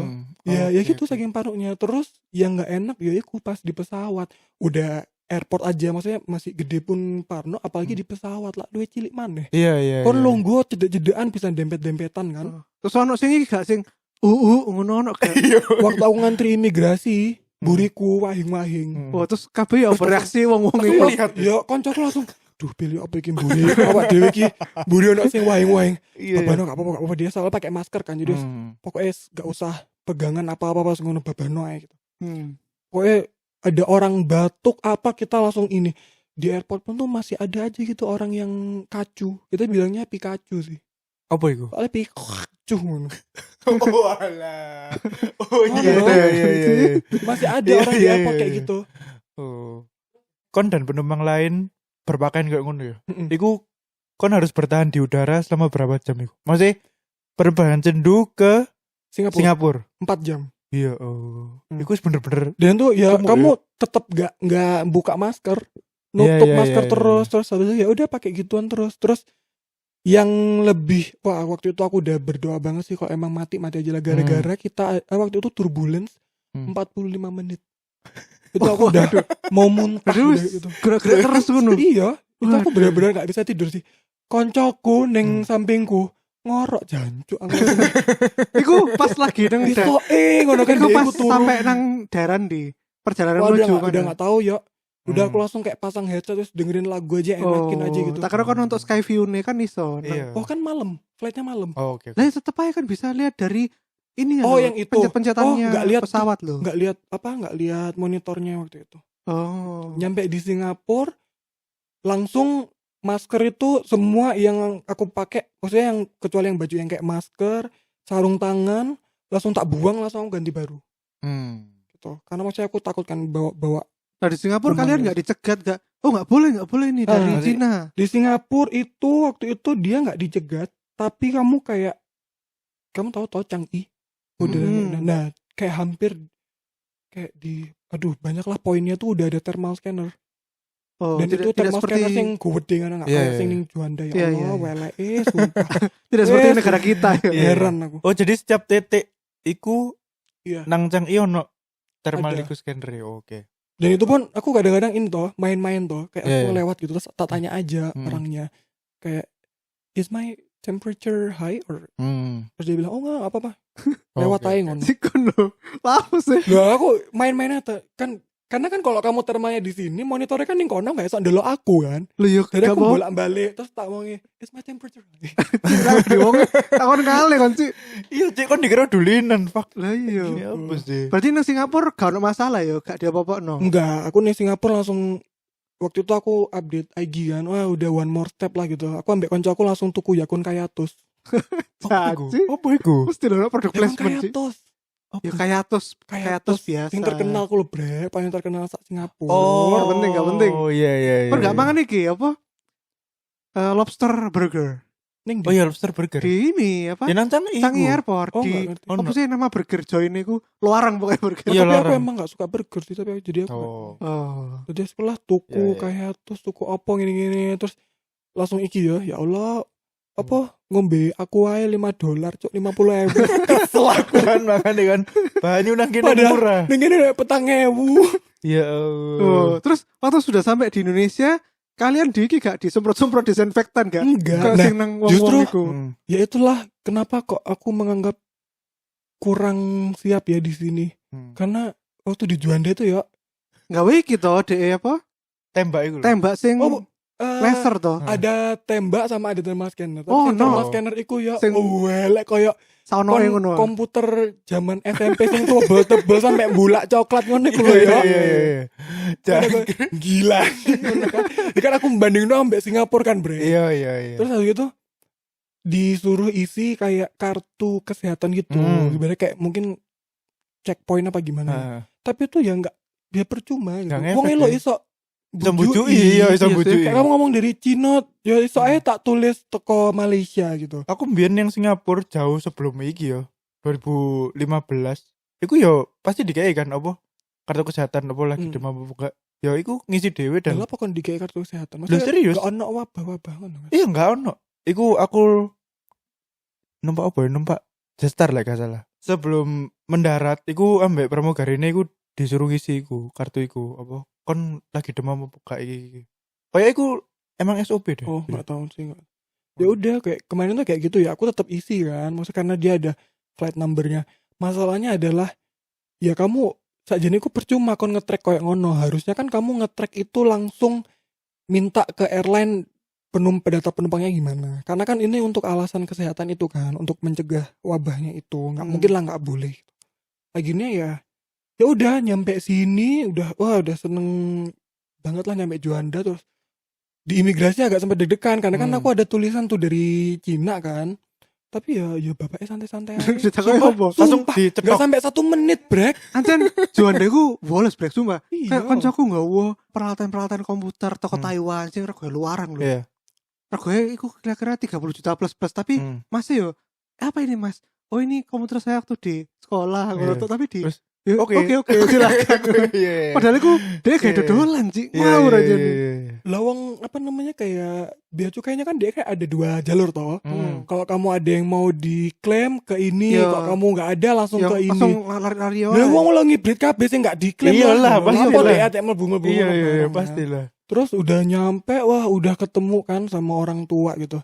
Ya gitu saking paruknya. Terus yang nggak enak ya aku pas di pesawat. Udah airport aja maksudnya masih gede pun parno, apalagi di pesawat lah luwih cilik maneh. Iya. Kon longgo cedek-cedekan bisa dempet-dempetan kan. Terus ono sing iki gak sing ngono ono gak. Waktu aku ngantri imigrasi, buriku wahing-wahing. Terus kabeh ya bereaksi wong-wong iku. Ya koncoku langsung, duh pilih apa iki mburi, awak dhewe iki mburi ono sing wahing-wahing. Babano gak apa-apa dia soalnya pakai masker kan, jadi pokoknya gak usah pegangan apa-apa pas ngono babano ae gitu. Pokoknya ada orang batuk apa kita langsung ini. Di airport pun tuh masih ada aja gitu orang yang kacu. Kita bilangnya Pikachu sih. Apa itu? Soalnya Pikachu ngono. Oh alah. Oh iya. Masih ada orang di airport kayak gitu. Kon dan penumpang lain berpakaian kayak ngono ya. Iku kon harus bertahan di udara selama berapa jam iku? Maksudnya penerbangan Chengdu ke Singapura 4 jam. Iya, iku bener-bener. Dan tuh ya kamu tetap gak buka masker, nutup masker terus habis itu ya udah pakai gituan terus yang lebih waktu itu aku udah berdoa banget sih kalau emang mati aja lah, gara-gara kita waktu itu turbulence 45 menit. Itu aku udah mau muntah gitu. Gerak-gerak terus ngono. Iya, itu aku benar-benar gak bisa tidur sih. Koncoku neng sampingku ngorok jancuk aku. Iku pas lagi nang ngono kan iku pas sampai nang daerah di perjalanan menuju udah enggak tahu ya. Udah aku langsung kayak pasang headset terus dengerin lagu aja, enakin aja gitu. Tak kira kan untuk sky view-nya kan iso. Oh kan malam, flightnya malam. Oh oke. Lah tetep aja kan bisa lihat dari ini ya. Yang itu. Pencet-pencetannya pesawat loh. Enggak lihat monitornya waktu itu. Nyampe di Singapura langsung masker itu semua yang aku pakai, maksudnya yang kecuali yang baju yang kayak masker, sarung tangan, langsung tak buang, langsung ganti baru. Gitu. Karena maksudnya aku takut kan bawa. Nah di Singapura kalian nggak dicegat gak? Nggak boleh ini dari Cina. Di Singapura itu waktu itu dia nggak dicegat, tapi kamu tahu Changi. Nah kayak hampir kayak banyaklah poinnya tuh udah ada thermal scanner. Oh, Dan itu tidak termoskener seperti sing gede kan enggak Iya, kayak iya. sing ning Juanda ya Iya, Allah, iya. weleke sumpah. tidak seperti Wes. negara kita ya. Iya. Heran aku. Oh, jadi setiap titik iku Iya. nang cang ono thermal Ada. iku scanner. Oke. Dan itu pun aku kadang-kadang ini toh main-main toh kayak Iya, aku iya. lewat gitu terus tak tanya aja Hmm. orangnya kayak is my temperature high or terus dia bilang oh enggak apa-apa lewat Oke. aja ngono. Si kono. Paham sih. Lah aku main-main aja kan karena kan kalau kamu termanya di sini monitornya kan ning kono enggak iso ndelok aku kan. Lu yuk Jadi gak aku mau bolak-balik terus tak ngomongin is my temperature high. di wong takon kali kon sih. Iya, cek kon dikira dulinan, fuck. Lah iya. Ya apa sih? Berarti nang Singapura gak ono masalah ya, gak diapa-apano. Enggak, aku nih Singapura langsung waktu itu aku update IG kan, wah udah one more step lah gitu. Aku ambek konco aku langsung tuku Yakun Kayatus. Apa iku? Caci. Apa iku? Mesti lho produk Yakun placement sih. Kayatus. Ya kayatus biasa. Yang terkenal aku loh bre, paling terkenal sak Singapura. Nggak penting, nggak penting. Oh, iya iya iya. Kan gak mangan iki apa? Lobster burger. Ning Oh iya, lobster burger. Di ini apa? Ya nang cang iku. Changi Airport Oh, di nggak ngerti. apa sih nama burger join iku? Luarang pokoknya burger. Iya, tapi aku larang. emang gak suka burger sih tapi jadi aku Oh. Oh. jadi sekolah tuku Ya, ya. Kayatus, tuku apa gini-gini terus langsung iki ya Allah apa ngombe aku ae $5 cuk 50.000 kesel aku Kan makanya kan bahannya nang kene Padahal- murah. ning kene udah 4.000 Ya Oh, Allah. terus waktu sudah sampai di Indonesia, kalian di iki gak disemprot-semprot disinfektan gak? enggak Kayak nah sing nang wong-wong justru- iku. ya itulah kenapa kok aku menganggap kurang siap ya di sini karena waktu di Juanda itu ya Gawe iki to, DE apa? Tembak iku. lho. Tembak sing oh laser to. ada tembak sama ada thermal scanner tapi Oh, sing no. thermal scanner iku ya Sing- welek koyo Sauno ngono. komputer zaman SMP sing tebel-tebel sampai bulak coklat ngono iku lho ya. Iya iya iya. Kan Jangan. aku, gila. Ngono kan. Ini kan aku bandingin ambek Singapura kan, Bre. Iya iya iya. Terus habis itu disuruh isi kayak kartu kesehatan gitu. Sebenarnya kayak mungkin checkpoint apa gimana. Heeh. Tapi itu ya enggak dia percuma gitu. Nggak Wong ngefek elo ya. iso Iso mbujui, iya iso Iya sih, mbujui. Kayak kamu ngomong dari Cina, ya iso aja tak tulis teko Malaysia gitu. Aku mbiyen yang Singapura jauh sebelum iki ya. 2015. Iku yo pasti dikei kan apa? Kartu kesehatan apa lagi demam apa enggak? Ya iku ngisi dhewe Dan dan apa kon dikai kartu kesehatan? Loh, serius? Gak ono wabah-wabah ngono kan. iya enggak ono. Iku aku numpak apa ya? Numpak Jetstar lah gak salah. Sebelum mendarat iku ambek pramugarine iku disuruh ngisi iku kartu iku apa? Kon lagi demam apa gak iki. Kayak iku emang SOP deh. Oh, enggak tahu sih enggak. Ya udah kayak kemarin tuh kayak gitu ya. Aku tetap isi kan. Maksudnya karena dia ada flight numbernya. Masalahnya adalah ya kamu sakjane iku percuma kon nge-track koyo ngono. Harusnya kan kamu nge-track itu langsung minta ke airline data penumpangnya gimana. Karena kan ini untuk alasan kesehatan itu kan, untuk mencegah wabahnya itu. Enggak mungkin lah enggak boleh. Akhirnya ya udah nyampe sini udah seneng banget lah nyampe Juanda. Terus di imigrasi agak sempat deg-degan karena kan aku ada tulisan tuh dari Cina kan. Tapi ya bapaknya santai-santai aja. Ditakoni Sumpah, apa? Langsung sumpah, dicetok. nggak sampai 1 menit brek. Ancen Juanda iku woles brek sumpah. Iya. Kayak koncoku nggawa peralatan-peralatan komputer toko Hmm. Taiwan sing regoe luaran lho. Iya. Regoe iku kira-kira 30 juta plus tapi masih yo apa ini Mas? Oh ini komputer saya waktu di sekolah ngono Iya. tapi di Terus, ya, oke. oke silakan. Iya. Padahal iku dia kayak Iya. dodolan sih. Iya, Ngawur iya, aja. iya. Lawang apa namanya kayak bea cukainya kan dia kayak ada 2 jalur toh. Kalau kamu ada yang mau diklaim ke ini, Iya. kalau kamu nggak ada langsung Ya, ke ini. langsung lari-lari Nah, wong lo ngibrit kabeh sing nggak diklaim. Iyalah, pasti Apa lah. deh ATM mlebu-mlebu. Iya bareng iya kan. pastilah. Terus udah nyampe, wah udah ketemu kan sama orang tua gitu.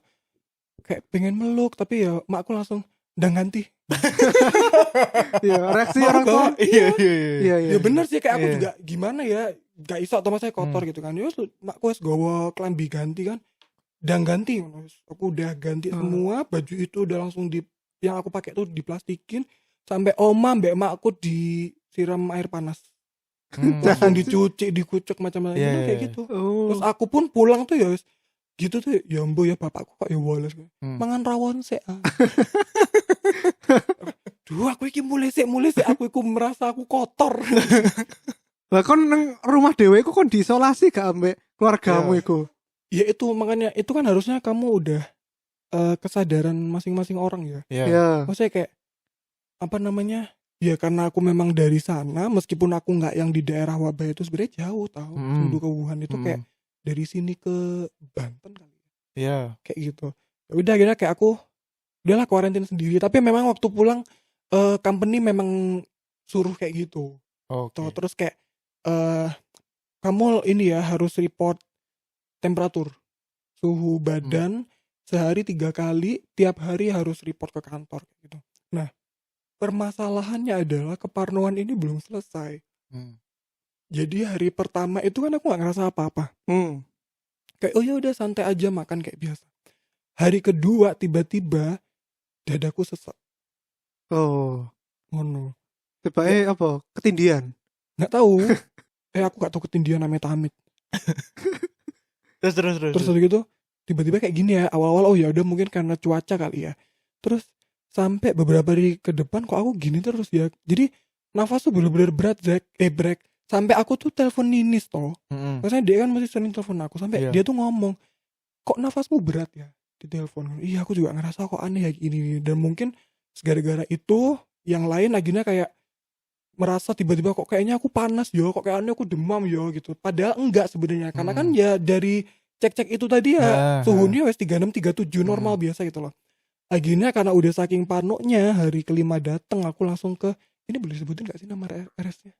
Kayak pengen meluk tapi ya makku langsung udah ganti. Iya, reaksi orang tua. Iya iya Iya iya. Ya bener sih kayak aku Iya. juga gimana ya gak iso atau saya kotor gitu kan. Ya makku wis gowo klambi ganti kan. Dan ganti aku udah ganti semua, baju itu udah langsung yang aku pakai tuh diplastikin sampai oma mbak makku disiram air panas. Langsung dicuci, dikucek macam-macam Iya, kayak iya. gitu. Oh. Terus aku pun pulang tuh ya wis gitu tuh ya mbo ya bapakku kok ya woles mangan rawon sik. Duh aku iki mulai sik aku iku merasa aku kotor. Lah kon nang rumah dhewe iku kon diisolasi gak ambek keluargamu Iya. iku? Ya itu makanya itu kan harusnya kamu udah kesadaran masing-masing orang ya. Iya. Iya. Maksudnya kayak apa namanya? Ya karena aku memang dari sana meskipun aku nggak yang di daerah wabah itu sebenarnya jauh tahu. Sendu ke Wuhan itu kayak dari sini ke Banten kali ya. Iya. Kayak gitu. Ya udah akhirnya kayak aku udahlah karantina sendiri, tapi memang waktu pulang company memang suruh kayak gitu. Oke. Terus kayak kamu ini ya harus report temperatur, suhu badan sehari 3 kali, tiap hari harus report ke kantor gitu. Nah, permasalahannya adalah keparnoan ini belum selesai. Jadi hari pertama itu kan aku nggak ngerasa apa-apa. Kayak oh ya udah santai aja makan kayak biasa. Hari kedua tiba-tiba dadaku sesak. Oh. Ngono. Tiba-tiba apa? Ketindian. Nggak tahu. Aku nggak tahu ketindian amit-amit. Terus gitu tiba-tiba kayak gini ya. Awal-awal oh ya udah mungkin karena cuaca kali ya. Terus sampai beberapa hari ke depan kok aku gini terus ya. Jadi nafas tuh bener-bener berat break. Sampai aku tuh telepon Ninis toh. Maksudnya dia kan masih sering telepon aku. Sampai dia tuh ngomong, kok nafasmu berat ya di telepon. Iya aku juga ngerasa kok aneh ya ini. Dan mungkin gara-gara itu yang lain akhirnya kayak merasa tiba-tiba kok kayaknya aku panas yo, kok kayaknya aku demam yo gitu. Padahal enggak sebenarnya. Karena kan ya dari cek-cek itu tadi ya suhunya wes 36 37 normal biasa gitu loh. Akhirnya karena udah saking parnonya hari kelima dateng aku langsung ke ini boleh disebutin gak sih nama RS-nya?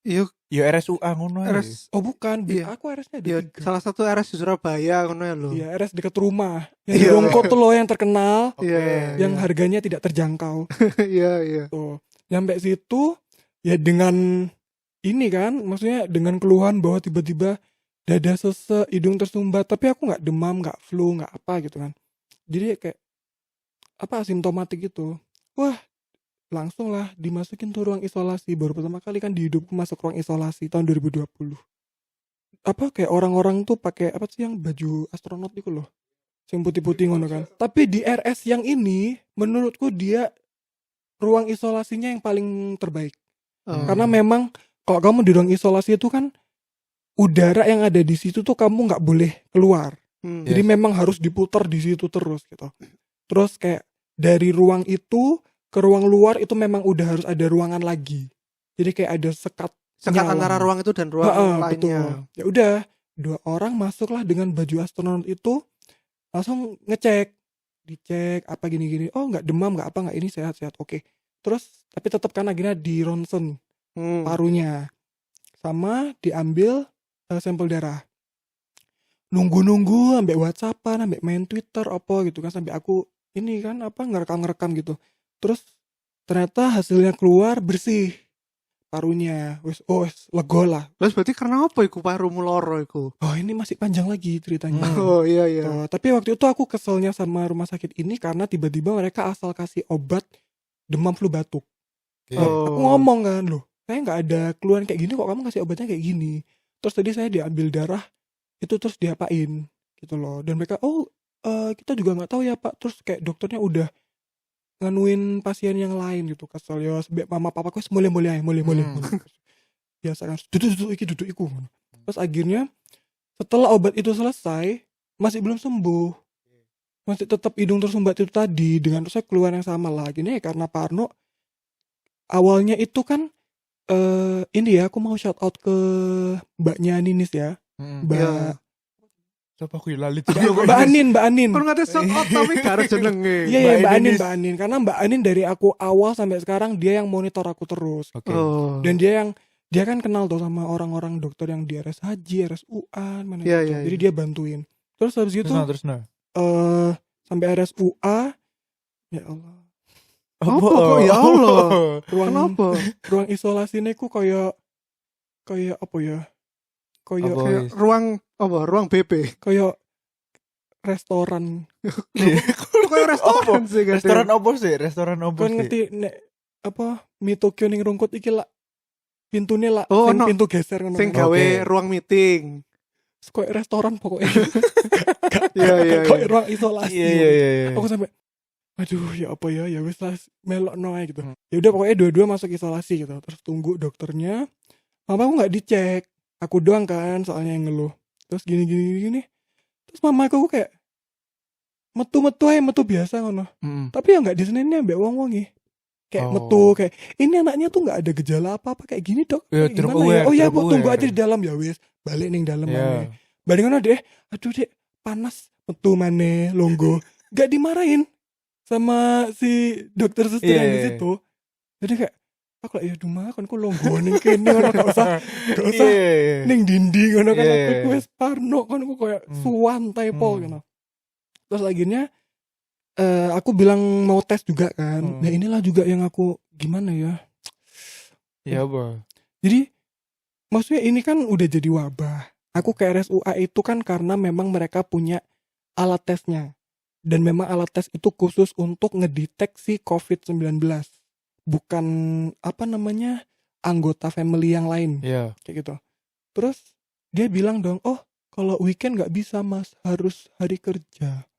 Iya, ya RSUA ngono ae. Oh bukan, iya. Aku RS-nya ada 3. Salah satu RS di Surabaya ngono ya lo. Iya, RS dekat rumah. Yang di Rongkot tuh loh yang terkenal. Iya. Yang harganya tidak terjangkau. Iya. Tuh. Sampai situ ya dengan ini kan, maksudnya dengan keluhan bahwa tiba-tiba dada sesek, hidung tersumbat, tapi aku nggak demam, nggak flu, nggak apa gitu kan. Jadi kayak apa asimptomatik gitu. Wah, langsung lah dimasukin tuh ruang isolasi. Baru pertama kali kan di hidupku masuk ruang isolasi tahun 2020. Apa kayak orang-orang tuh pakai apa sih yang baju astronot itu loh, yang putih-putih ngono kan. Tapi di RS yang ini menurutku dia ruang isolasinya yang paling terbaik. Karena memang kalau kamu di ruang isolasi itu kan udara yang ada di situ tuh kamu nggak boleh keluar. Jadi memang harus diputar di situ terus gitu. Terus kayak dari ruang itu ke ruang luar itu memang udah harus ada ruangan lagi. Jadi kayak ada sekat antara ruang itu dan ruang lainnya. Betul. Ya udah, 2 orang masuklah dengan baju astronot itu langsung dicek apa gini-gini. Oh nggak demam nggak apa nggak ini sehat-sehat. Oke. Terus tapi tetap kan akhirnya di ronsen parunya sama diambil sampel darah. Nunggu ambek WhatsAppan, ambek main Twitter apa gitu kan sampai aku ini kan apa ngerekam gitu. Terus ternyata hasilnya keluar bersih parunya. Wes lega lah. Terus berarti karena apa iku parumu loro iku? Oh ini masih panjang lagi ceritanya. Oh iya. Tapi waktu itu aku keselnya sama rumah sakit ini karena tiba-tiba mereka asal kasih obat demam flu batuk. Aku ngomong kan loh, saya nggak ada keluhan kayak gini kok kamu kasih obatnya kayak gini. Terus tadi saya diambil darah itu terus diapain gitu loh. Dan mereka kita juga nggak tahu ya Pak. Terus kayak dokternya udah nganuin pasien yang lain gitu. Kesel ya mama papa aku mulai biasa kan duduk iku. Terus akhirnya setelah obat itu selesai masih belum sembuh, masih tetap hidung tersumbat itu tadi dengan saya keluhan yang sama lah. Gini karena parno awalnya itu kan ini ya aku mau shout out ke mbaknya Ninis ya. Mbak Siapa aku lali Mbak Anin. Kan ngate shout out tapi gak ada jenenge. Iya Mbak Anin. Karena Mbak Anin dari aku awal sampai sekarang dia yang monitor aku terus. Dan dia kan kenal tuh sama orang-orang dokter yang di RS Haji, RSUA mana gitu. Jadi dia bantuin. Terus habis itu sampai RSUA ya Allah. Apa kok ya Allah? Kenapa? Ruang isolasinya ku kayak apa ya? Kayak ruang BP. Kayak restoran. Kayak restoran sih kan. Restoran opo Kan ngerti nek apa Mi Tokyo ning rungkut iki lah pintune lah pintu geser ngono. Sing gawe ruang meeting. Kayak restoran pokoknya. Iya. Kayak ruang isolasi. Iya. Aku sampai aduh ya apa ya wis lah melokno ae gitu. Ya udah pokoknya dua-dua masuk isolasi gitu. Terus tunggu dokternya. Mama aku enggak dicek. Aku doang kan soalnya yang ngeluh. Terus gini. Terus mama aku kayak metu biasa ngono. Tapi ya enggak diseneni ambek wong-wong iki. Kayak metu kayak ini anaknya tuh enggak ada gejala apa-apa kayak gini, Dok. Ya, gimana ya? Oh ya, Bu tunggu aja di dalam ya wis. Balik ning dalam aja. Bandingan deh, aduh dek panas, metu maneh longgo. Gak dimarahin sama si dokter suster yang di situ. Jadi kayak aku ya dumah kan ku longgo ning kene ora gak usah ning dinding ngono kan aku wis parno kan aku kayak suwantai po gitu. Terus akhirnya aku bilang mau tes juga kan. Nah inilah juga yang aku gimana ya? Ya apa? Jadi maksudnya ini kan udah jadi wabah. Aku ke RSUA itu kan karena memang mereka punya alat tesnya. Dan memang alat tes itu khusus untuk ngedeteksi COVID-19. Bukan anggota family yang lain. Kayak gitu. Terus dia bilang dong, oh kalau weekend gak bisa mas, harus hari kerja.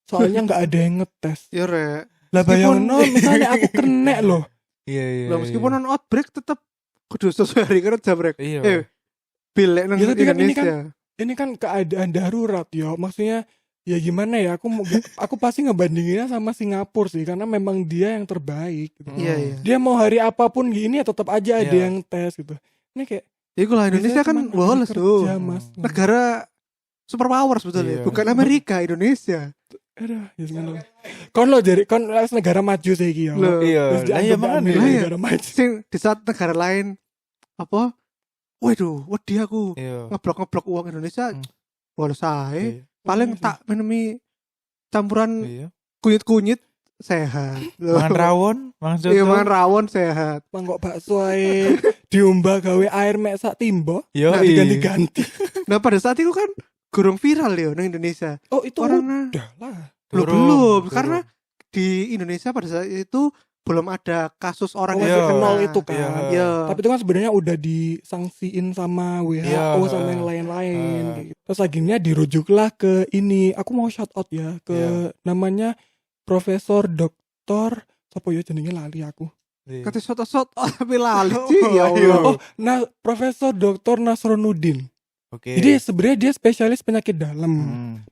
Soalnya gak ada yang ngetes. Ya rek. Lah bayangin misalnya aku kena loh. Iya. Meskipun on outbreak tetap kudu sesuai hari kerja brek. Iya. Bilek nang Indonesia. Ini kan keadaan darurat ya. Maksudnya ya gimana ya? Aku pasti ngebandinginnya sama Singapura sih, karena memang dia yang terbaik. Gitu. Iya. Dia mau hari apapun gini ya tetap aja ada yang tes gitu. Ini kayak lah Indonesia kan woles tuh. Negara superpower sebetulnya. Bukan Amerika, Indonesia. Aduh, kon lo jadi kon negara maju sih iki ya. Iya, negara maju. Sing di saat negara lain apa? Waduh, wedi aku ngeblok uang Indonesia. Walau saya paling tak minumi campuran kunyit sehat. Mangan rawon, mangan rawon sehat. Mangkok bakso ae diumbah gawe air mek sak timbo. Diganti-ganti. Nah, pada saat itu kan gurung viral ya di Indonesia. Oh, itu udah lah. Belum, karena di Indonesia pada saat itu belum ada kasus orang yang kenal itu kan. Iya. Tapi itu kan sebenarnya udah disangsiin sama WHO sama yang lain-lain gitu. Terus akhirnya dirujuklah ke ini. Aku mau shout out ya ke namanya Profesor Doktor siapa ya jenenge lali aku. Kata shout out tapi lali sih ya Allah. Nah, Profesor Doktor Nasronuddin. Jadi sebenarnya dia spesialis penyakit dalam.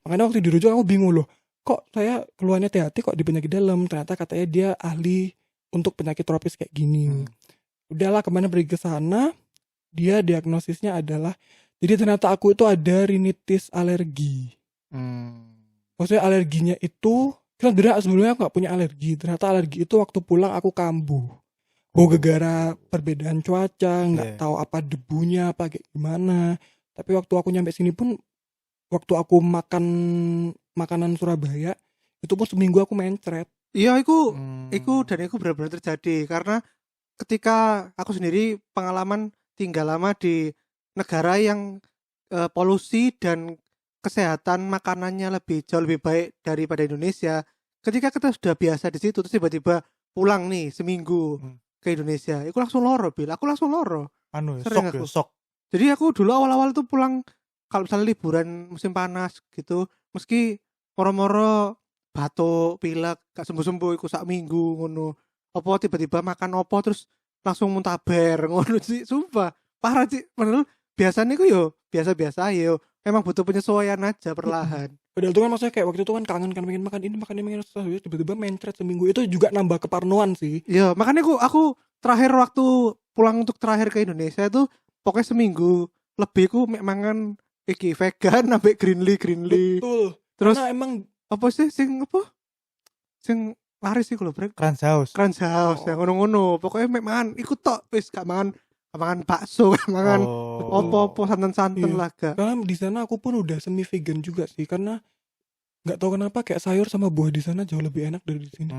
Makanya waktu dirujuk aku bingung loh. Kok saya keluarnya THT kok di penyakit dalam? Ternyata katanya dia ahli untuk penyakit tropis kayak gini. Udahlah kemana pergi ke sana, dia diagnosisnya adalah jadi ternyata aku itu ada rinitis alergi. Maksudnya alerginya itu sebelumnya aku gak punya alergi. Ternyata alergi itu waktu pulang aku kambuh. Gara-gara perbedaan cuaca, nggak tahu apa debunya apa kayak gimana. Tapi waktu aku nyampe sini pun, waktu aku makan makanan Surabaya, itu pun seminggu aku mencret. Iya, itu benar-benar terjadi karena ketika aku sendiri pengalaman tinggal lama di negara yang polusi dan kesehatan makanannya jauh lebih baik daripada Indonesia. Ketika kita sudah biasa di situ terus tiba-tiba pulang nih seminggu ke Indonesia, aku langsung loro. Sok. Jadi aku dulu awal-awal tuh pulang kalau misalnya liburan musim panas gitu, meski moro-moro batuk, pilek, gak sembuh-sembuh iku sak minggu ngono. Apa tiba-tiba makan opo terus langsung muntaber ngono sih, sumpah. Parah sih, menurut biasanya iku yo biasa-biasa yo. Emang butuh penyesuaian aja perlahan. Padahal itu kan maksudnya kayak waktu itu kan kangen kan pengen makan ini tiba-tiba mencret seminggu itu juga nambah keparnoan sih. Iya, makanya aku terakhir waktu pulang untuk terakhir ke Indonesia itu pokoknya seminggu lebih ku mangan iki vegan sampai greenly. Betul. Terus karena emang apa sih sing laris sih kalau brek Crunch House ya ngono-ngono. Pokoknya mangan ikut tok wis gak mangan bakso, mangan opo-opo santan-santan lah gak. Karena di sana aku pun udah semi vegan juga sih karena nggak tahu kenapa kayak sayur sama buah di sana jauh lebih enak dari di sini.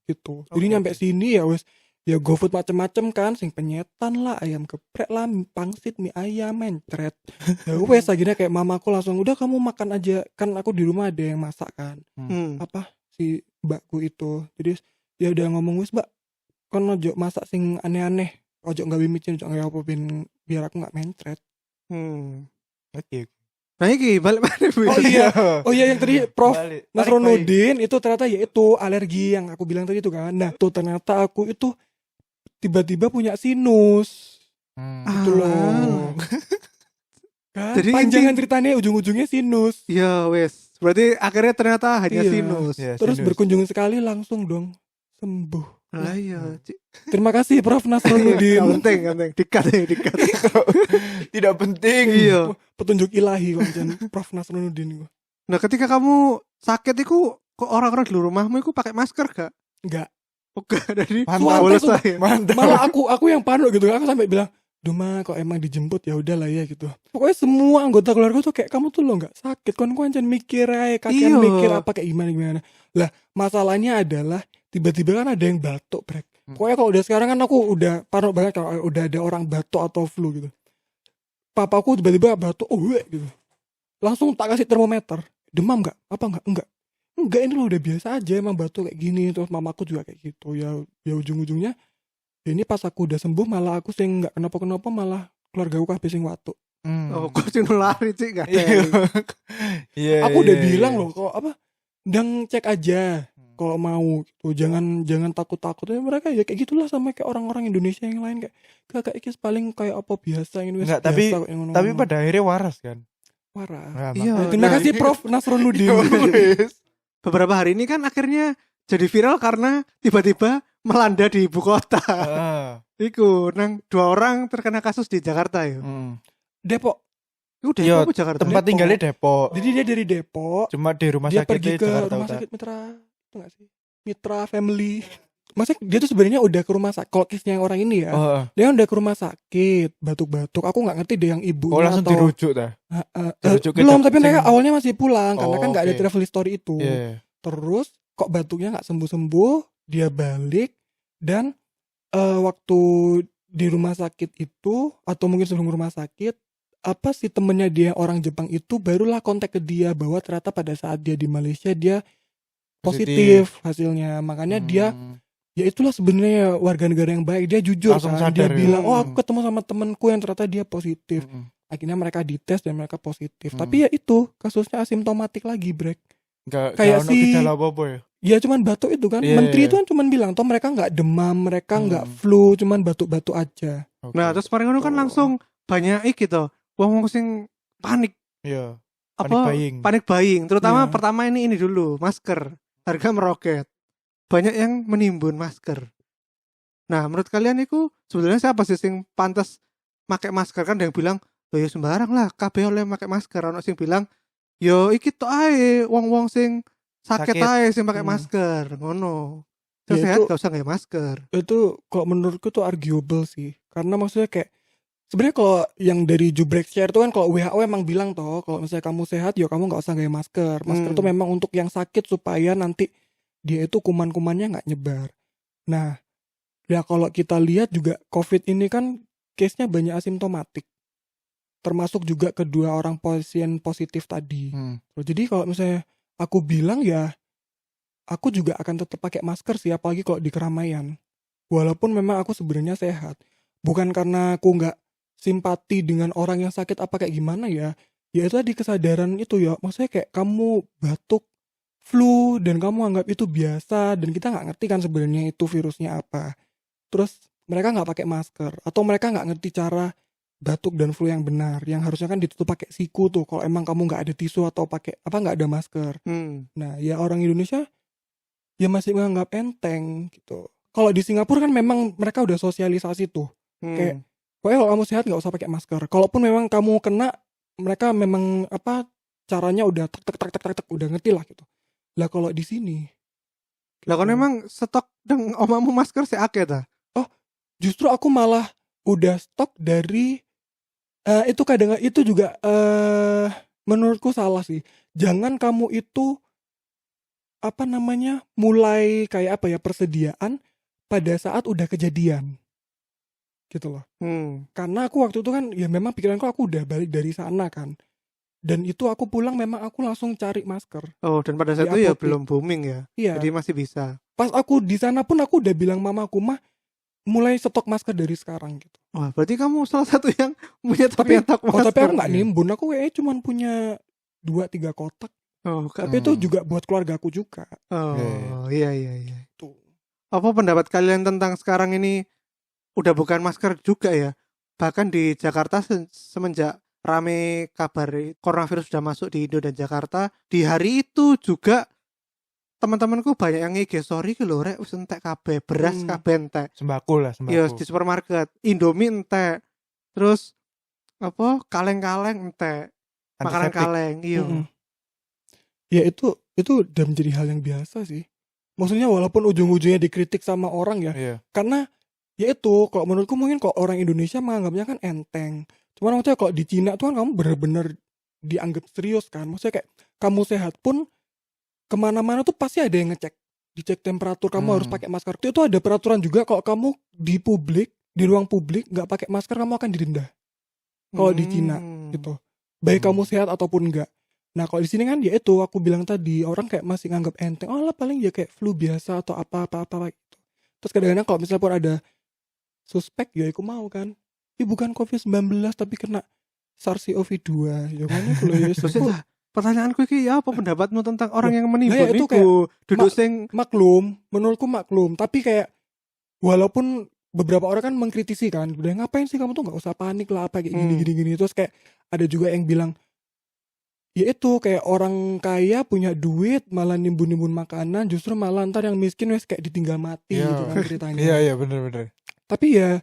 Gitu. Jadi nyampe sini ya wes ya GoFood macem-macem kan, sing penyetan lah, ayam geprek lah, pangsit, mie ayam, mencret. Ya wes akhirnya kayak mamaku langsung udah kamu makan aja, kan aku di rumah ada yang masak kan. Apa si mbakku itu. Jadi ya udah ngomong wes mbak, kon ojo masak sing aneh-aneh, ojo gawe micin, ojo gawe apa biar aku nggak mencret. Oke. Nah iki balik mana Bu? Oh iya yang tadi Prof Nasronuddin itu ternyata yaitu alergi yang aku bilang tadi itu kan. Nah tuh ternyata aku itu tiba-tiba punya sinus. Gitu loh. Kan? Jadi panjangan ceritanya ujung-ujungnya sinus. Iya wes. Berarti akhirnya ternyata hanya sinus. Ya, terus sinus. Berkunjung sekali langsung dong sembuh. Lah iya, Terima kasih Prof Nasruddin. penting, dikat. Tidak penting. Iya. Petunjuk ilahi konjen Prof Nasruddin. Nah, ketika kamu sakit iku kok orang-orang di rumahmu iku pakai masker gak? Enggak. Oke, dari Mantap. bolos saya. Mantap. Malah aku yang panik gitu. Aku sampai bilang, "Duma kok emang dijemput ya udahlah ya gitu." Pokoknya semua anggota keluarga tuh kayak kamu tuh lo enggak sakit, kon jangan mikir aja, kakian Iya. mikir apa kayak gimana. Lah, masalahnya adalah tiba-tiba kan ada yang batuk, Brek. Pokoknya kalau udah sekarang kan aku udah parno banget kalau udah ada orang batuk atau flu gitu. Papaku tiba-tiba batuk, gitu. Langsung tak kasih termometer. Demam enggak? Apa enggak? Enggak, ini lo udah biasa aja emang batuk kayak gini. Terus mamaku juga kayak gitu. Ya ujung-ujungnya ya ini pas aku udah sembuh malah aku sing enggak kenapa-kenapa malah keluarga aku kabeh sing watuk. Oh, kok sing nulari sih gak Iya. ada. Iya. Aku udah bilang loh kok apa? Ndang cek aja kalau mau tuh jangan takut-takut ya mereka ya kayak gitulah sama kayak orang-orang Indonesia yang lain kayak kakak ikis paling kayak apa biasa ini Enggak, tapi pada akhirnya waras kan. parah. Nah, Iya. Terima Nah, kasih Prof Nasruddin. Beberapa hari ini kan akhirnya jadi viral karena tiba-tiba melanda di ibu kota. Iku nang 2 orang terkena kasus di Jakarta ya. Depok. Itu Iya, Depok apa Jakarta? tempat tinggalnya Depok. Jadi dia dari Depok. Cuma di rumah Dia sakitnya pergi ke Jakarta rumah Utara. sakit Mitra itu nggak sih? Mitra Family. Maksudnya dia tuh sebenarnya udah ke rumah sakit. Kalau case-nya yang orang ini ya, dia udah ke rumah sakit, batuk-batuk. Aku nggak ngerti deh yang ibunya langsung atau dirujuk dah. Dirujuk ke belum, tapi sing- mereka awalnya masih pulang karena kan nggak ada oke. travel history itu. Iya. Terus kok batuknya nggak sembuh-sembuh, dia balik dan waktu di rumah sakit itu atau mungkin sebelum rumah sakit apa sih temennya dia orang Jepang itu barulah kontak ke dia bahwa ternyata pada saat dia di Malaysia dia positif hasilnya. Makanya dia ya itulah sebenarnya warga negara yang baik, dia jujur Langsung kan. sadar Dia ya. bilang, "Oh, aku ketemu sama temenku yang ternyata dia positif." Akhirnya mereka dites dan mereka positif. Tapi ya itu kasusnya asimptomatik lagi, Brek. Enggak Kayak ono si- gejala apa-apa ya. Ya cuman batuk itu kan. Iya, Menteri iya. itu kan cuman bilang, toh mereka nggak demam, mereka nggak flu, cuman batuk-batuk aja. Oke. Nah, terus kemarin kan langsung banyak gitu. Wong sing panik iya. apa Panik buying. terutama Iya. pertama ini dulu masker harga meroket, banyak yang menimbun masker. Nah, menurut kalian itu sebenarnya siapa sih sing pantas pakai masker? Kan ada yang bilang loh ya sembarang lah kabeh oleh pakai masker. Ono sing bilang yo iki tok ae wong-wong sing sakit ae sing pakai masker ngono. Sing Ya, sehat itu- gak usah pakai masker. Itu kalau menurutku tuh arguable sih. Karena maksudnya kayak sebenarnya kalau yang dari Jubrek Share itu kan kalau WHO emang bilang toh kalau misalnya kamu sehat ya kamu nggak usah pakai masker. Masker itu memang untuk yang sakit supaya nanti dia itu kuman-kumannya nggak nyebar. Nah, ya kalau kita lihat juga COVID ini kan case-nya banyak asimptomatik. Termasuk juga kedua orang pasien positif tadi. Jadi kalau misalnya aku bilang ya aku juga akan tetap pakai masker sih, apalagi kalau di keramaian. Walaupun memang aku sebenarnya sehat. Bukan karena aku nggak simpati dengan orang yang sakit apa kayak gimana ya. Ya itu tadi kesadaran itu ya. Maksudnya kayak kamu batuk, flu, dan kamu anggap itu biasa. Dan kita nggak ngerti kan sebenarnya itu virusnya apa. Terus mereka nggak pakai masker. Atau mereka nggak ngerti cara batuk dan flu yang benar. Yang harusnya kan ditutup pakai siku tuh. Kalau emang kamu nggak ada tisu atau pakai apa nggak ada masker. Nah ya orang Indonesia ya masih menganggap enteng gitu. Kalau di Singapura kan memang mereka udah sosialisasi tuh. Kayak pokoknya kalau kamu sehat nggak usah pakai masker. Kalaupun memang kamu kena, mereka memang apa caranya udah tek udah ngerti lah gitu. Lah kalau di sini, Lah kan memang stok deng omamu masker sih akeh ta. justru aku malah udah stok dari itu kadang itu juga menurutku salah sih. Jangan kamu itu apa namanya mulai kayak apa ya persediaan pada saat udah kejadian gitu loh. Karena aku waktu itu kan ya memang pikiranku aku udah balik dari sana kan, dan itu aku pulang memang aku langsung cari masker. Oh, dan pada saat Di itu ya apotek. belum booming ya. Iya. Jadi masih bisa. Pas aku di sana pun aku udah bilang mamaku mah mulai stok masker dari sekarang gitu. Wah, berarti kamu salah satu yang punya tapi stok masker. Tapi aku nggak nimbun, aku kayaknya cuma punya 2-3 kotak. Oh, Tapi itu juga buat keluarga aku juga. Oh, iya. Tuh. Apa pendapat kalian tentang sekarang ini udah bukan masker juga ya? Bahkan di Jakarta semenjak rame kabar coronavirus sudah masuk di Indo dan Jakarta, di hari itu juga teman-temanku banyak yang IG story ki lho rek wis entek kabeh, beras kabeh entek. Sembako lah, Iya sembako. di supermarket, Indomie entek. Terus apa kaleng-kaleng entek. Makanan Antiseptik. kaleng, iya. Ya itu udah menjadi hal yang biasa sih. Maksudnya walaupun ujung-ujungnya dikritik sama orang ya. Iya. Karena ya itu kalau menurutku mungkin kalau orang Indonesia menganggapnya kan enteng. Cuman maksudnya kalau di Cina tuh kan kamu bener-bener dianggap serius kan. Maksudnya kayak kamu sehat pun kemana-mana tuh pasti ada yang ngecek. Dicek temperatur, kamu harus pakai masker. Itu ada peraturan juga kalau kamu di publik, di ruang publik nggak pakai masker kamu akan didenda. Kalau di Cina gitu. Baik kamu sehat ataupun enggak. Nah kalau di sini kan ya itu aku bilang tadi orang kayak masih nganggap enteng. Oh lah paling ya kayak flu biasa atau apa-apa gitu. Terus kadang-kadang kalau misalnya pun ada suspek ya aku mau kan. Ini bukan COVID-19 tapi kena SARS-CoV-2. Ya kan itu loh ya. Terus pertanyaanku iki ya apa pendapatmu tentang orang yang menimbun ya itu itu kayak duduk sing maklum, menurutku maklum, tapi kayak walaupun beberapa orang kan mengkritisi kan, udah ngapain sih kamu tuh nggak usah panik lah apa kayak gini terus kayak ada juga yang bilang ya itu kayak orang kaya punya duit malah nimbun-nimbun makanan justru malah ntar yang miskin wes kayak ditinggal mati gitu kan ceritanya. Iya bener. Tapi ya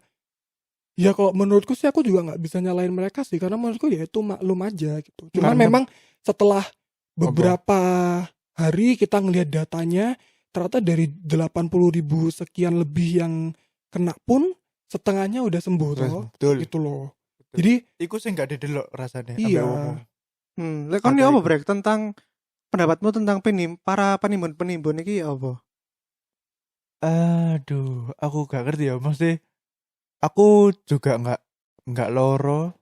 kalau menurutku sih aku juga nggak bisa nyalain mereka sih karena menurutku ya itu maklum aja gitu. Cuman memang setelah beberapa hari kita ngelihat datanya ternyata dari 80.000 sekian lebih yang kena pun setengahnya udah sembuh toh. Betul. Gitu loh. Betul. Jadi iku sing gak didelok rasanya. Iya. Lek kon ya apa brek tentang pendapatmu tentang para penimbun-penimbun iki ya apa? Aduh, aku gak ngerti ya. Maksudnya aku juga nggak loro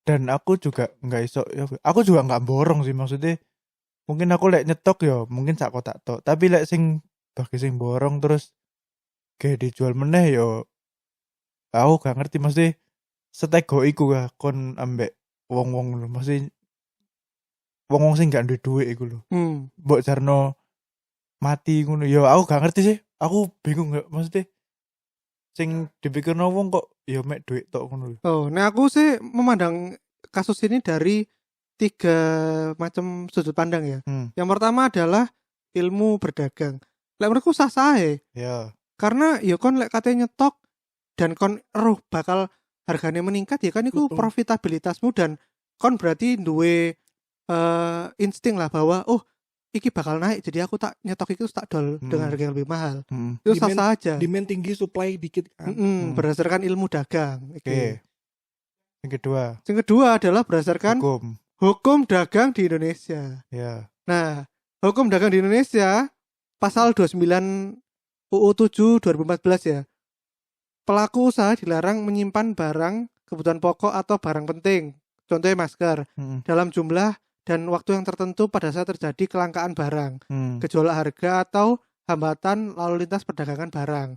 dan aku juga nggak iso ya. Aku juga nggak borong sih maksudnya. Mungkin aku lek nyetok ya, mungkin sak kotak tok. Tapi lek sing bagi sing borong terus kayak dijual meneh yo. Aku gak ngerti maksudnya setego iku ya kon ambek wong-wong lho. Maksudnya wong-wong sing gak duwe duit iku lho. Mbok jarno mati ngono. Yo aku gak ngerti sih. Aku bingung gak maksudnya sing dipikirno wong kok ya mek duit tok ngono. Oh, nah aku sih memandang kasus ini dari 3 macam sudut pandang ya. Yang pertama adalah ilmu berdagang. Lek menurutku sah-sah ya. Karena ya kon lek katanya nyetok dan kon bakal harganya meningkat ya kan itu profitabilitasmu dan kon berarti duwe insting lah bahwa iki bakal naik jadi aku tak nyetok itu tak dol dengan harga yang lebih mahal. Itu sah-sah aja. Demand tinggi, supply dikit kan. Berdasarkan ilmu dagang. Oke. Yang kedua adalah berdasarkan hukum dagang di Indonesia. Ya. Nah, hukum dagang di Indonesia pasal 29 UU 7 2014 ya. Pelaku usaha dilarang menyimpan barang kebutuhan pokok atau barang penting. Contohnya masker dalam jumlah dan waktu yang tertentu pada saat terjadi kelangkaan barang, gejolak harga atau hambatan lalu lintas perdagangan barang.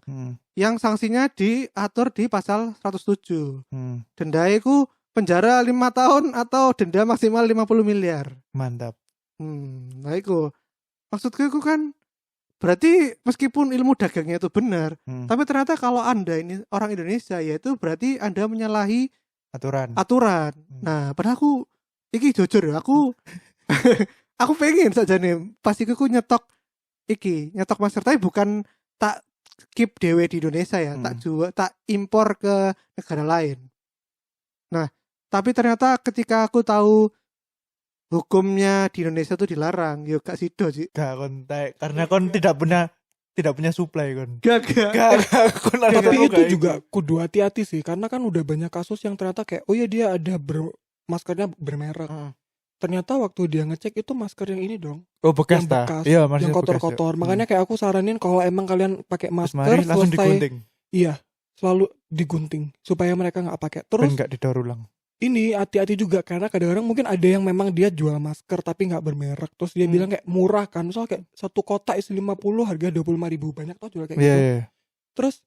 Yang sanksinya diatur di pasal 107. Denda itu penjara 5 tahun atau denda maksimal 50 miliar. Mantap. Nah itu maksudku itu kan berarti meskipun ilmu dagangnya itu benar, tapi ternyata kalau Anda ini orang Indonesia ya itu berarti Anda menyalahi aturan. Nah, padahal aku iki jujur ya, aku aku pengen saja nih pasti aku nyetok masker tapi bukan tak keep dewe di Indonesia ya, tak impor ke negara lain. Nah, tapi ternyata ketika aku tahu hukumnya di Indonesia tuh dilarang, yo gak sido sih. Gak kontak karena kon tidak punya supply kon. Gak. Tapi itu juga kudu hati-hati sih karena kan udah banyak kasus yang ternyata kayak dia ada maskernya bermerek. Ternyata waktu dia ngecek itu masker yang ini dong. Bekas yang bekas, iya, yang kotor-kotor. Makanya kayak aku saranin kalau emang kalian pakai masker langsung digunting. Iya, selalu digunting supaya mereka nggak pakai. Terus nggak didaur ulang. Ini hati-hati juga karena kadang-kadang mungkin ada yang memang dia jual masker tapi nggak bermerek. Terus dia bilang kayak murah kan. Soalnya kayak satu kotak isi 50 harga 25.000 banyak tau jual kayak gitu. Yeah. Terus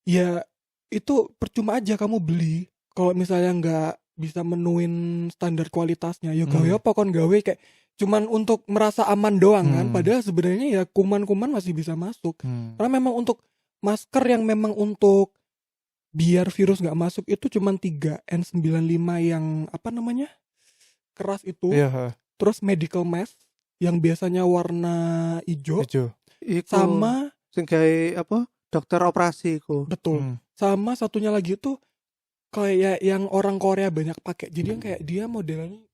ya itu percuma aja kamu beli kalau misalnya nggak bisa menuin standar kualitasnya. Ya gawe apa kon gawe kayak cuman untuk merasa aman doang kan. Padahal sebenarnya ya kuman-kuman masih bisa masuk. Karena memang untuk masker yang memang untuk biar virus nggak masuk itu cuman 3 N95 yang apa namanya keras itu. Yeah. Terus medical mask yang biasanya warna hijau Ijo. Iku sama sing gawe apa? Dokter operasi iku. betul. Sama satunya lagi tuh kayak yang orang Korea banyak pakai. Jadi yang kayak dia modelannya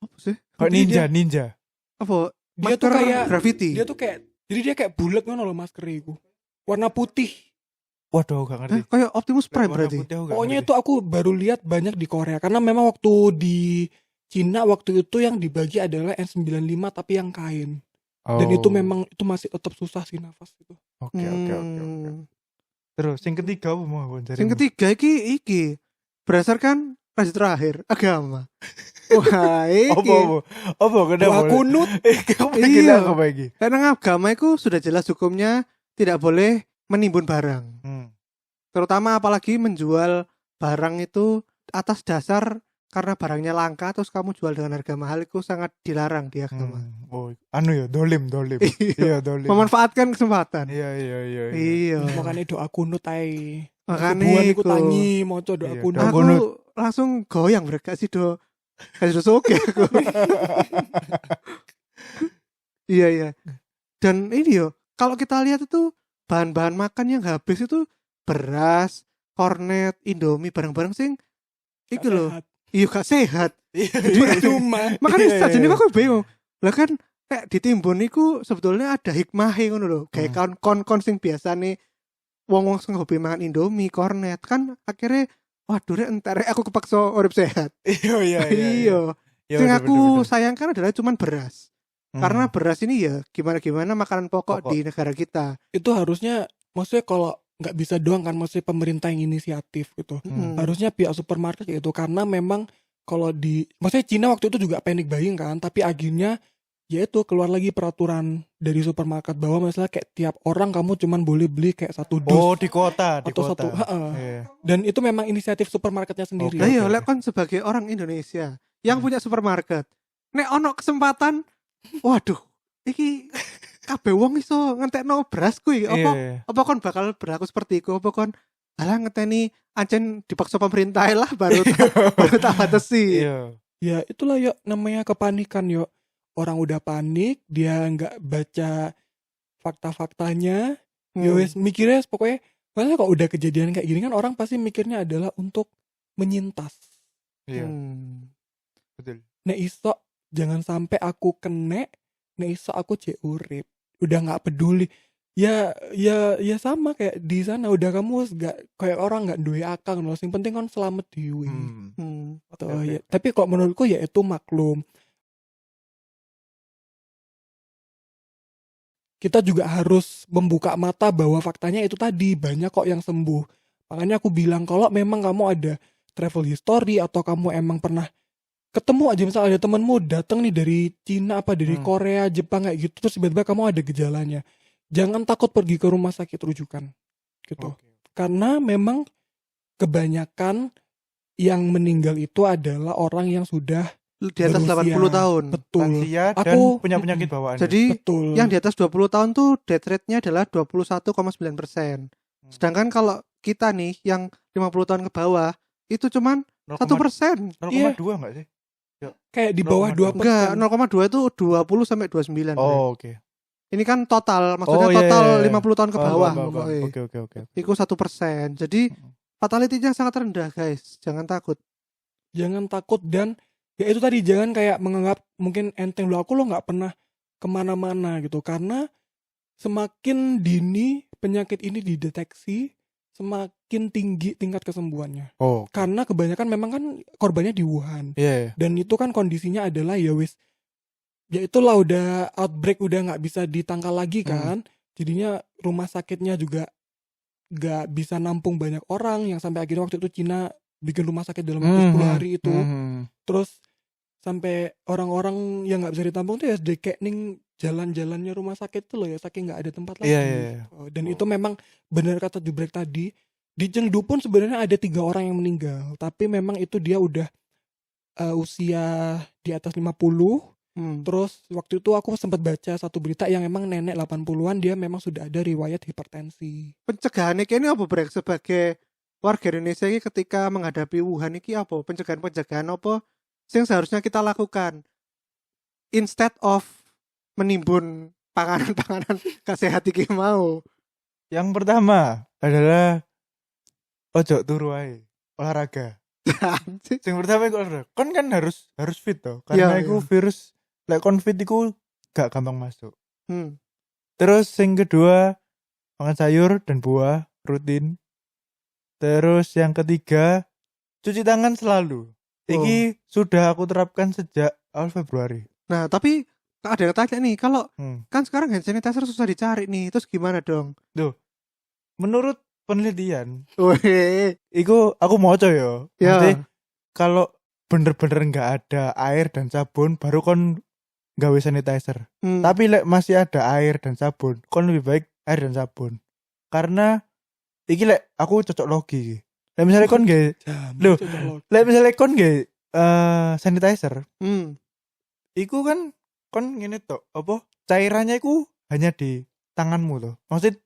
Apa sih? Kayak ninja. Apa? dia tuh Masker kayak graffiti. dia tuh kayak jadi dia kayak bulat ngono loh maskernya itu. Warna putih. Waduh, gak ngerti. Kayak Optimus Prime Warna berarti. putih aku gak Pokoknya ngerti. itu aku baru lihat banyak di Korea karena memang waktu di Cina waktu itu yang dibagi adalah N95 tapi yang kain. Dan itu memang itu masih tetap susah sih nafas itu. Oke. Terus yang ketiga apa mau cari? Yang ketiga iki berdasarkan rajin terakhir agama. Wah, iki. Apa kenapa? Doa kunut. Iya. Apa lagi? Karena agama itu sudah jelas hukumnya tidak boleh menimbun barang. Terutama apalagi menjual barang itu atas dasar karena barangnya langka terus kamu jual dengan harga mahal itu sangat dilarang di agama. Oh, anu ya, dolim. Iya, dolim. Memanfaatkan kesempatan. Iya. Iya. Makanya doa kunut ae. Makanya Subuhan iku iku. tangi maca doa Iya, kunut. doa Aku kunut. langsung goyang mereka sih kasih soke aku. Iya. Dan ini yo, kalau kita lihat itu bahan-bahan makan yang habis itu beras, kornet, indomie, barang-barang sing iku loh. Iya gak sehat. Jadi Cuma makanya saat ini aku bingung. Lah kan kayak ditimbun iku sebetulnya ada hikmahnya ngono lho. Kayak kon sing biasane wong-wong sing hobi mangan indomie, kornet kan akhirnya waduh rek entar aku kepaksa urip sehat. Iya. Iya. Sing aku sayangkan adalah cuman beras. Karena beras ini ya gimana makanan pokok di negara kita. itu harusnya maksudnya kalau nggak bisa doang kan maksudnya pemerintah yang inisiatif gitu. Harusnya pihak supermarket gitu karena memang kalau maksudnya Cina waktu itu juga panic buying kan, tapi akhirnya yaitu keluar lagi peraturan dari supermarket bahwa misalnya kayak tiap orang kamu cuman boleh beli kayak satu dus. Oh, di kota. Satu. Iya. Dan itu memang inisiatif supermarketnya sendiri. Nah iya, lek kon sebagai orang Indonesia yang punya supermarket, nek ono kesempatan, waduh, iki kabeh wong iso ngentekno beras kuwi. Apa kon bakal berlaku seperti iku? Apa kon alah ngenteni ancen dipaksa pemerintah lah baru tak batasi. Iya. Ya itulah yuk namanya kepanikan yuk. Orang udah panik, dia nggak baca fakta-faktanya, ya wes mikirnya pokoknya, maksudnya kalau udah kejadian kayak gini kan orang pasti mikirnya adalah untuk menyintas. Iya. Betul. Nek iso jangan sampai aku kena, nek iso aku cek urip. Udah nggak peduli. Ya sama kayak di sana udah kamu nggak kayak orang nggak duwe akal loh. Yang penting kan selamat dewe. Ya. Tapi kalau menurutku ya itu maklum. Kita juga harus membuka mata bahwa faktanya itu tadi banyak kok yang sembuh. Makanya aku bilang kalau memang kamu ada travel history atau kamu emang pernah ketemu aja misalnya ada temenmu datang nih dari Cina apa dari Korea, Jepang kayak gitu terus tiba-tiba kamu ada gejalanya. Jangan takut pergi ke rumah sakit rujukan gitu. Karena memang kebanyakan yang meninggal itu adalah orang yang sudah di atas berusia, 80 tahun. Betul. Lansia dan punya penyakit bawaan. Jadi betul. Yang di atas 20 tahun tuh death rate-nya adalah 21,9%. Sedangkan kalau kita nih yang 50 tahun ke bawah itu cuman 1%. 0,2 enggak sih? Kayak di bawah 2%. Enggak, 0,2 itu 20 sampai 29. Oh, oke. Ini kan total, maksudnya total 50 tahun ke bawah. Oke. Itu 1%. Jadi fatality-nya sangat rendah, guys. Jangan takut. Dan ya itu tadi jangan kayak menganggap mungkin enteng lo nggak pernah kemana-mana gitu karena semakin dini penyakit ini dideteksi semakin tinggi tingkat kesembuhannya. Karena kebanyakan memang kan korbannya di Wuhan. Dan itu kan kondisinya adalah ya itulah udah outbreak udah nggak bisa ditangkal lagi kan. Jadinya rumah sakitnya juga nggak bisa nampung banyak orang yang sampai akhirnya waktu itu Cina bikin rumah sakit dalam waktu 10 hari itu. Terus sampai orang-orang yang nggak bisa ditampung tuh ya kayak ning jalan-jalannya rumah sakit tuh loh ya saking nggak ada tempat lagi. Dan itu memang benar kata Jubrek tadi di Chengdu pun sebenarnya ada 3 orang yang meninggal tapi memang itu dia udah usia di atas 50. Terus waktu itu aku sempat baca satu berita yang emang nenek 80-an dia memang sudah ada riwayat hipertensi. Pencegahannya ini apa Brek sebagai warga Indonesia ini ketika menghadapi Wuhan ini apa? Pencegahan apa yang seharusnya kita lakukan instead of menimbun panganan-panganan sehat iki mau? Yang pertama adalah ojo turu ae olahraga. Yang pertama iku olahraga. Kon kan harus fit toh. Karena iku virus lek kon fit iku gak gampang masuk. Terus yang kedua makan sayur dan buah rutin. Terus yang ketiga cuci tangan selalu. Iki sudah aku terapkan sejak awal Februari. Nah, tapi ada yang tanya nih, kalau kan sekarang hand sanitizer susah dicari nih, terus gimana dong? Duh, menurut penelitian, iku aku mau coba ya. Maksudnya kalau bener-bener nggak ada air dan sabun, baru kon gawe sanitizer. Tapi lek masih ada air dan sabun, kon lebih baik air dan sabun. Karena iki lek aku cocok logi. Lek misalnya kon gawe, lek misalnya kon gawe sanitizer, iku kan kon ngene tok, apa cairannya iku hanya di tanganmu loh. Maksudnya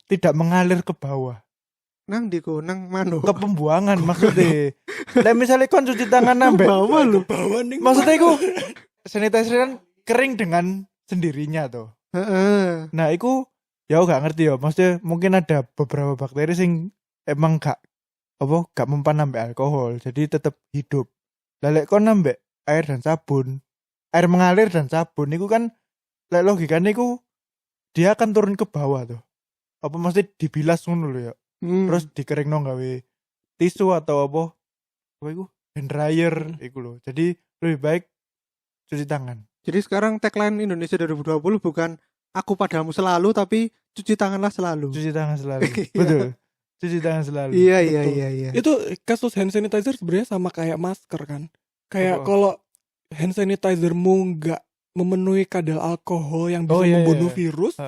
tidak mengalir ke bawah. Nang diku nang mano? Ke pembuangan maksudnya. Lek misalnya kon cuci tangan nambah bawah lho. Maksudnya iku sanitizer kan kering dengan sendirinya tuh. Nah, iku ya gak ngerti ya. Maksudnya mungkin ada beberapa bakteri sing emang gak mempan nambah alkohol, jadi tetap hidup. Lek kon nambah air dan sabun, air mengalir dan sabun iku kan lek logikane iku dia akan turun ke bawah tuh. Apa mesti dibilas ngono lho ya. Terus dikeringno gawe tisu atau apa iku hand dryer iku lho. Jadi lebih baik cuci tangan. Jadi sekarang tagline Indonesia 2020 bukan aku padamu selalu, tapi cuci tanganlah selalu. Cuci tangan selalu. Betul. Cuci tangan selalu. Iya. Itu kasus hand sanitizer sebenarnya sama kayak masker kan. Kayak kalau hand sanitizermu nggak memenuhi kadar alkohol yang bisa membunuh virus,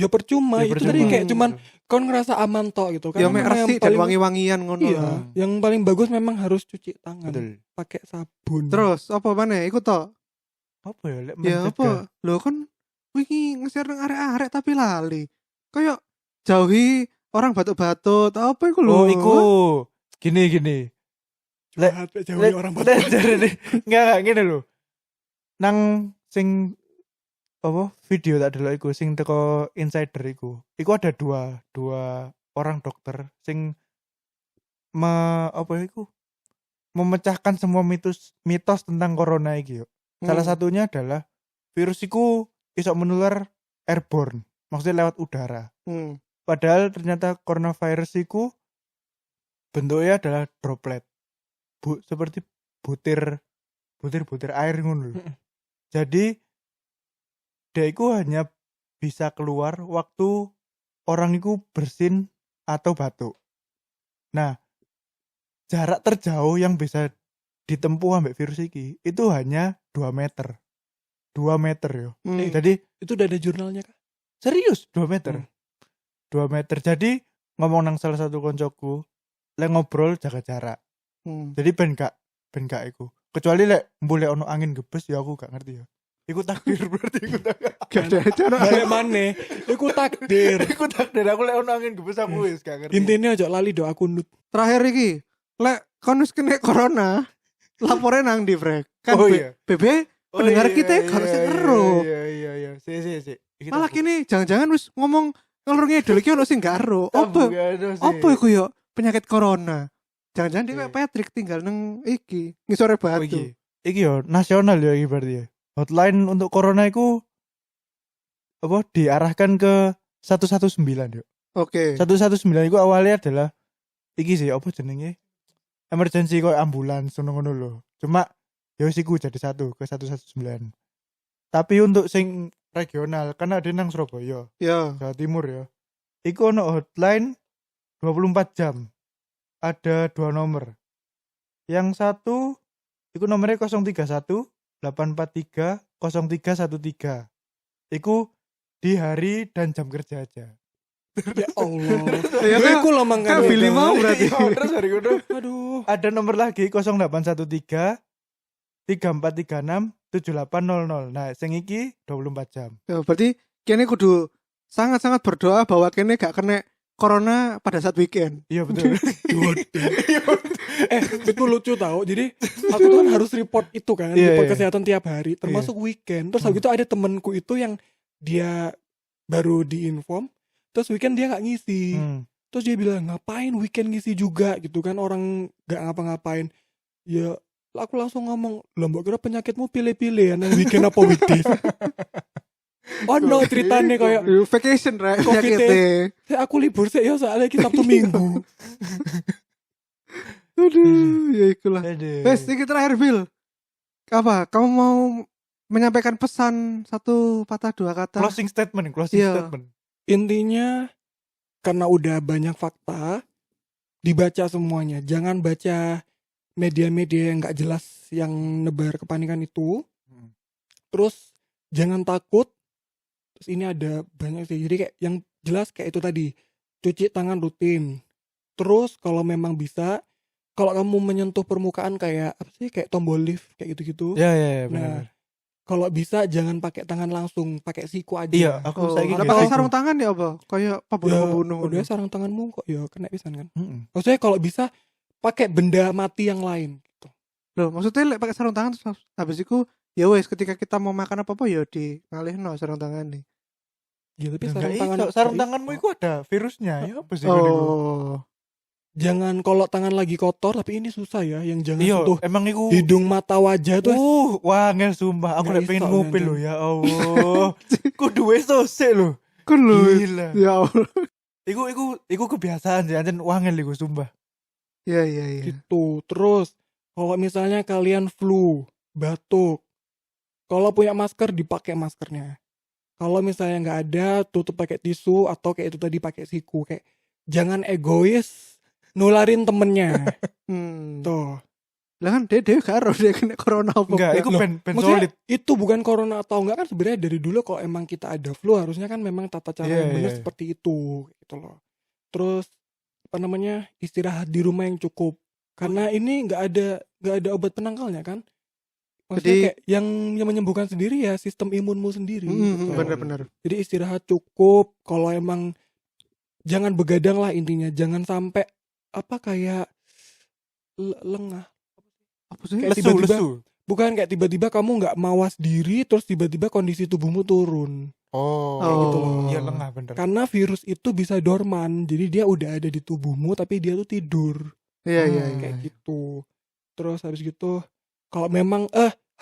ya percuma. Itu tadi kayak cuman kon ngerasa aman tok gitu kan. Ya merasi dan wangi-wangian ngono. Iya, yang paling bagus memang harus cuci tangan pakai sabun. Terus apa mana? Ikut tok. Apa ya lek apa? Lho kan wingi nge-share nang arek-arek tapi lali. Kayak jauhi orang batuk-batuk, apa iku lho? Oh, iku. Gini. Jauhi orang batuk-batuk. Enggak gini lho. Nang sing apa video tak delok iku sing teko insider iku. Iku ada dua orang dokter sing memecahkan semua mitos tentang corona iki yo. Salah satunya adalah virus iku iso menular airborne, maksudnya lewat udara. Padahal ternyata coronavirus iku bentuknya adalah droplet. Seperti butir air ngono. Jadi dia iku hanya bisa keluar waktu orang iku bersin atau batuk. Nah, jarak terjauh yang bisa ditempuh ambek virus iki itu hanya 2 meter. 2 meter yo. Jadi itu udah ada jurnalnya kah? Serius 2 meter. 2 meter. Jadi ngomong nang salah satu koncoku, lek ngobrol jaga jarak. Jadi ben gak iku. Kecuali lek mbule ono angin gebes ya aku gak ngerti ya. Iku takdir berarti iku takdir. Gak ada cara. Balik maneh. Iku takdir. Iku takdir aku lek ono angin gebes aku wis gak ngerti. Intine aja lali do aku nut. Terakhir iki, lek kon wis kena corona, laporin nang di Frek. Kan BB pendengar kita harus ngeru. Iya. Si. Malah kini jangan-jangan wis ngomong ngelur ngedel iki ono sing gak ero. Apa iku yo penyakit corona? Jangan-jangan dia kayak Patrick tinggal nang iki ngisore batu. Iki yo nasional yo iki berarti ya. Hotline untuk corona iku apa diarahkan ke 119 yo. Oke. 119 iku awalnya adalah iki sih apa jenenge? Emergency kok ambulans ngono lho. Cuma ya wis iku jadi satu ke 119. Tapi untuk sing regional kan ada nang Surabaya. Ya. Jawa Timur ya. Iku ono hotline 24 jam. Ada 2 nomor. Yang satu iku nomornya 031 843 0313. Iku di hari dan jam kerja aja. Ya Allah. Ya aku lomang kan pilih mau berarti. Terus hari itu aduh. Ada nomor lagi 0813 3436 7800. Nah, sing iki 24 jam. Ya, berarti kene kudu sangat-sangat berdoa bahwa kene gak kena corona pada saat weekend. Iya betul. Itu lucu tau. Jadi aku tuh kan harus report itu kan, report kesehatan tiap hari, termasuk weekend. Terus habis itu ada temenku itu yang dia baru diinform, terus weekend dia nggak ngisi. Terus dia bilang, ngapain weekend ngisi juga gitu kan, orang nggak ngapa-ngapain. Ya aku langsung ngomong, lah mbok kira penyakitmu pilih-pilih ya, nang weekend apa weekdays. Oh no, ceritanya kayak vacation right penyakitnya. Aku libur sih ya soalnya kita Sabtu Minggu. Aduh, ya itulah. Wes, ini terakhir Bill. Apa? Kamu mau menyampaikan pesan satu patah dua kata? Closing statement. Intinya karena udah banyak fakta, dibaca semuanya. Jangan baca media-media yang nggak jelas yang nebar kepanikan itu. Terus jangan takut. Terus ini ada banyak sih. Jadi kayak yang jelas kayak itu tadi, cuci tangan rutin. Terus kalau memang bisa, kalau kamu menyentuh permukaan kayak apa sih, kayak tombol lift kayak gitu-gitu. Ya, benar. Nah, kalau bisa jangan pakai tangan langsung, pakai siku aja. Iya, aku saiki pakai sarung tangan ya apa? Kayak pembunuh-pembunuh. Udah sarung tanganmu kok ya kena pisan kan. Maksudnya kalau bisa pakai benda mati yang lain gitu. Loh, maksudnya pakai sarung tangan terus habis itu ya wes ketika kita mau makan apa-apa ya di ngalihno sarung tangan nih. Ya tapi sarung tanganmu itu ada virusnya ya apa sih? Jangan kalau tangan lagi kotor, tapi ini susah ya, yang jangan sentuh emang iku hidung mata wajah tuh. Wangel sumpah, aku lagi pengen ngupil loh ya Allah. Kudu wes sosek loh. Gila. Ya Allah. Iku kebiasaan sih, anjen wangel iku sumpah. Iya. Gitu. Terus kalau misalnya kalian flu, batuk, kalau punya masker dipakai maskernya. Kalau misalnya nggak ada, tutup pakai tisu atau kayak itu tadi pakai siku. Kayak jangan egois nularin temennya. Tuh. Lah kan dia karo dia kena corona apa? Enggak, itu pen solid. Itu bukan corona atau enggak kan sebenarnya dari dulu kalau emang kita ada flu harusnya kan memang tata cara yang benar seperti itu gitu loh. Terus apa namanya, istirahat di rumah yang cukup. Karena ini nggak ada obat penangkalnya kan. Maksudnya kayak yang menyembuhkan sendiri ya sistem imunmu sendiri. Gitu. Benar. Jadi istirahat cukup. Kalau emang jangan begadang lah intinya. Jangan sampai apa kayak lengah. Apa sih? Lesu. Bukan kayak tiba-tiba kamu nggak mawas diri terus tiba-tiba kondisi tubuhmu turun. Kayak gitu loh. Iya lengah bener. Karena virus itu bisa dorman. Jadi dia udah ada di tubuhmu tapi dia tuh tidur. Iya. Kayak gitu. Terus habis gitu kalau memang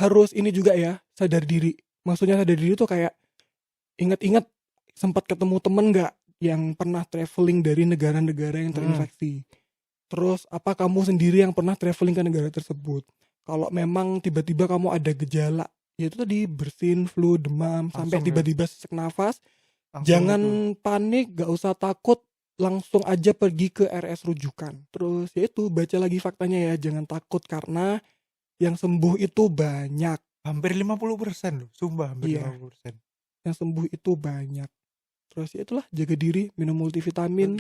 harus ini juga ya, sadar diri. Maksudnya sadar diri tuh kayak ingat-ingat sempat ketemu temen gak yang pernah traveling dari negara-negara yang terinfeksi. Terus apa kamu sendiri yang pernah traveling ke negara tersebut. Kalau memang tiba-tiba kamu ada gejala, yaitu tadi bersin, flu, demam, langsung sampai tiba-tiba sesak nafas, jangan panik, gak usah takut, langsung aja pergi ke RS rujukan. Terus yaitu baca lagi faktanya ya, jangan takut karena yang sembuh itu banyak. Hampir 50% loh, sumpah hampir 50%. Yang sembuh itu banyak. Terus ya itulah, jaga diri, minum multivitamin,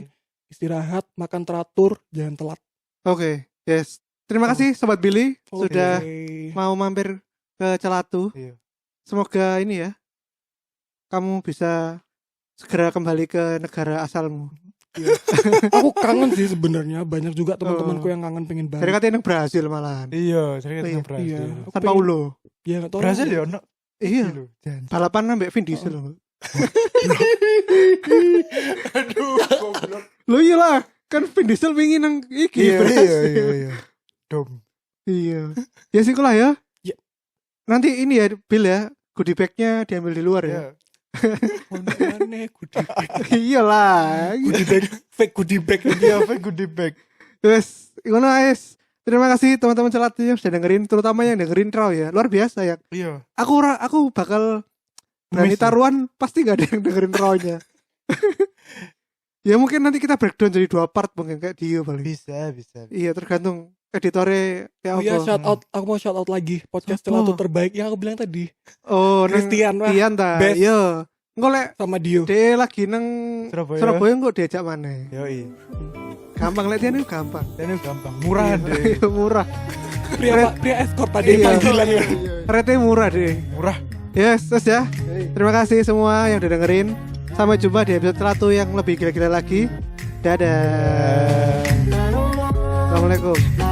istirahat, makan teratur, jangan telat. Oke, yes. Terima kasih Sobat Billy sudah mau mampir ke Celatu. Semoga ini ya, kamu bisa segera kembali ke negara asalmu. Aku kangen sih sebenarnya, banyak juga teman-temanku yang kangen pengen balik. Dari katanya yang Brasil malahan. Iya, saya katanya Brasil. San Paulo. Iya, enggak tahu. Brasil ya, no? Iya. Balapan ambek Vin Diesel loh. Aduh, goblok. Loh iyalah, kan Vin Diesel pingin nang iki. Iya. Dom. Iya. Ya sih lah ya. Nanti ini ya Bill ya, goodie bag-nya diambil di luar ya. Aneh goodie bag. Iyalah. Goodie bag, fake goodie bag. Iya, fake goodie bag. Yes, ngono guys. Terima kasih teman-teman Celatu yang sudah dengerin, terutama yang dengerin Raw ya. Luar biasa ya. Iya. Aku bakal berani taruhan pasti gak ada yang dengerin Raw-nya. Ya mungkin nanti kita breakdown jadi 2 part mungkin kayak Dio paling. Bisa. Iya, tergantung editornya kayak apa. Iya, shout out. Aku mau shout out lagi podcast Celatu terbaik yang aku bilang tadi. Oh, Christian lah. Christian ta. Iya. Ngolek sama Dio. Dia lagi nang Surabaya kok diajak mana? Yoi. Gampang lihat ini gampang. Murah deh. Murah. Pria escort tadi panggilannya. Rate murah deh. Murah. Yes, terus ya. Terima kasih semua yang udah dengerin. Sampai jumpa di episode 100 yang lebih gila-gila lagi. Dadah. Assalamualaikum.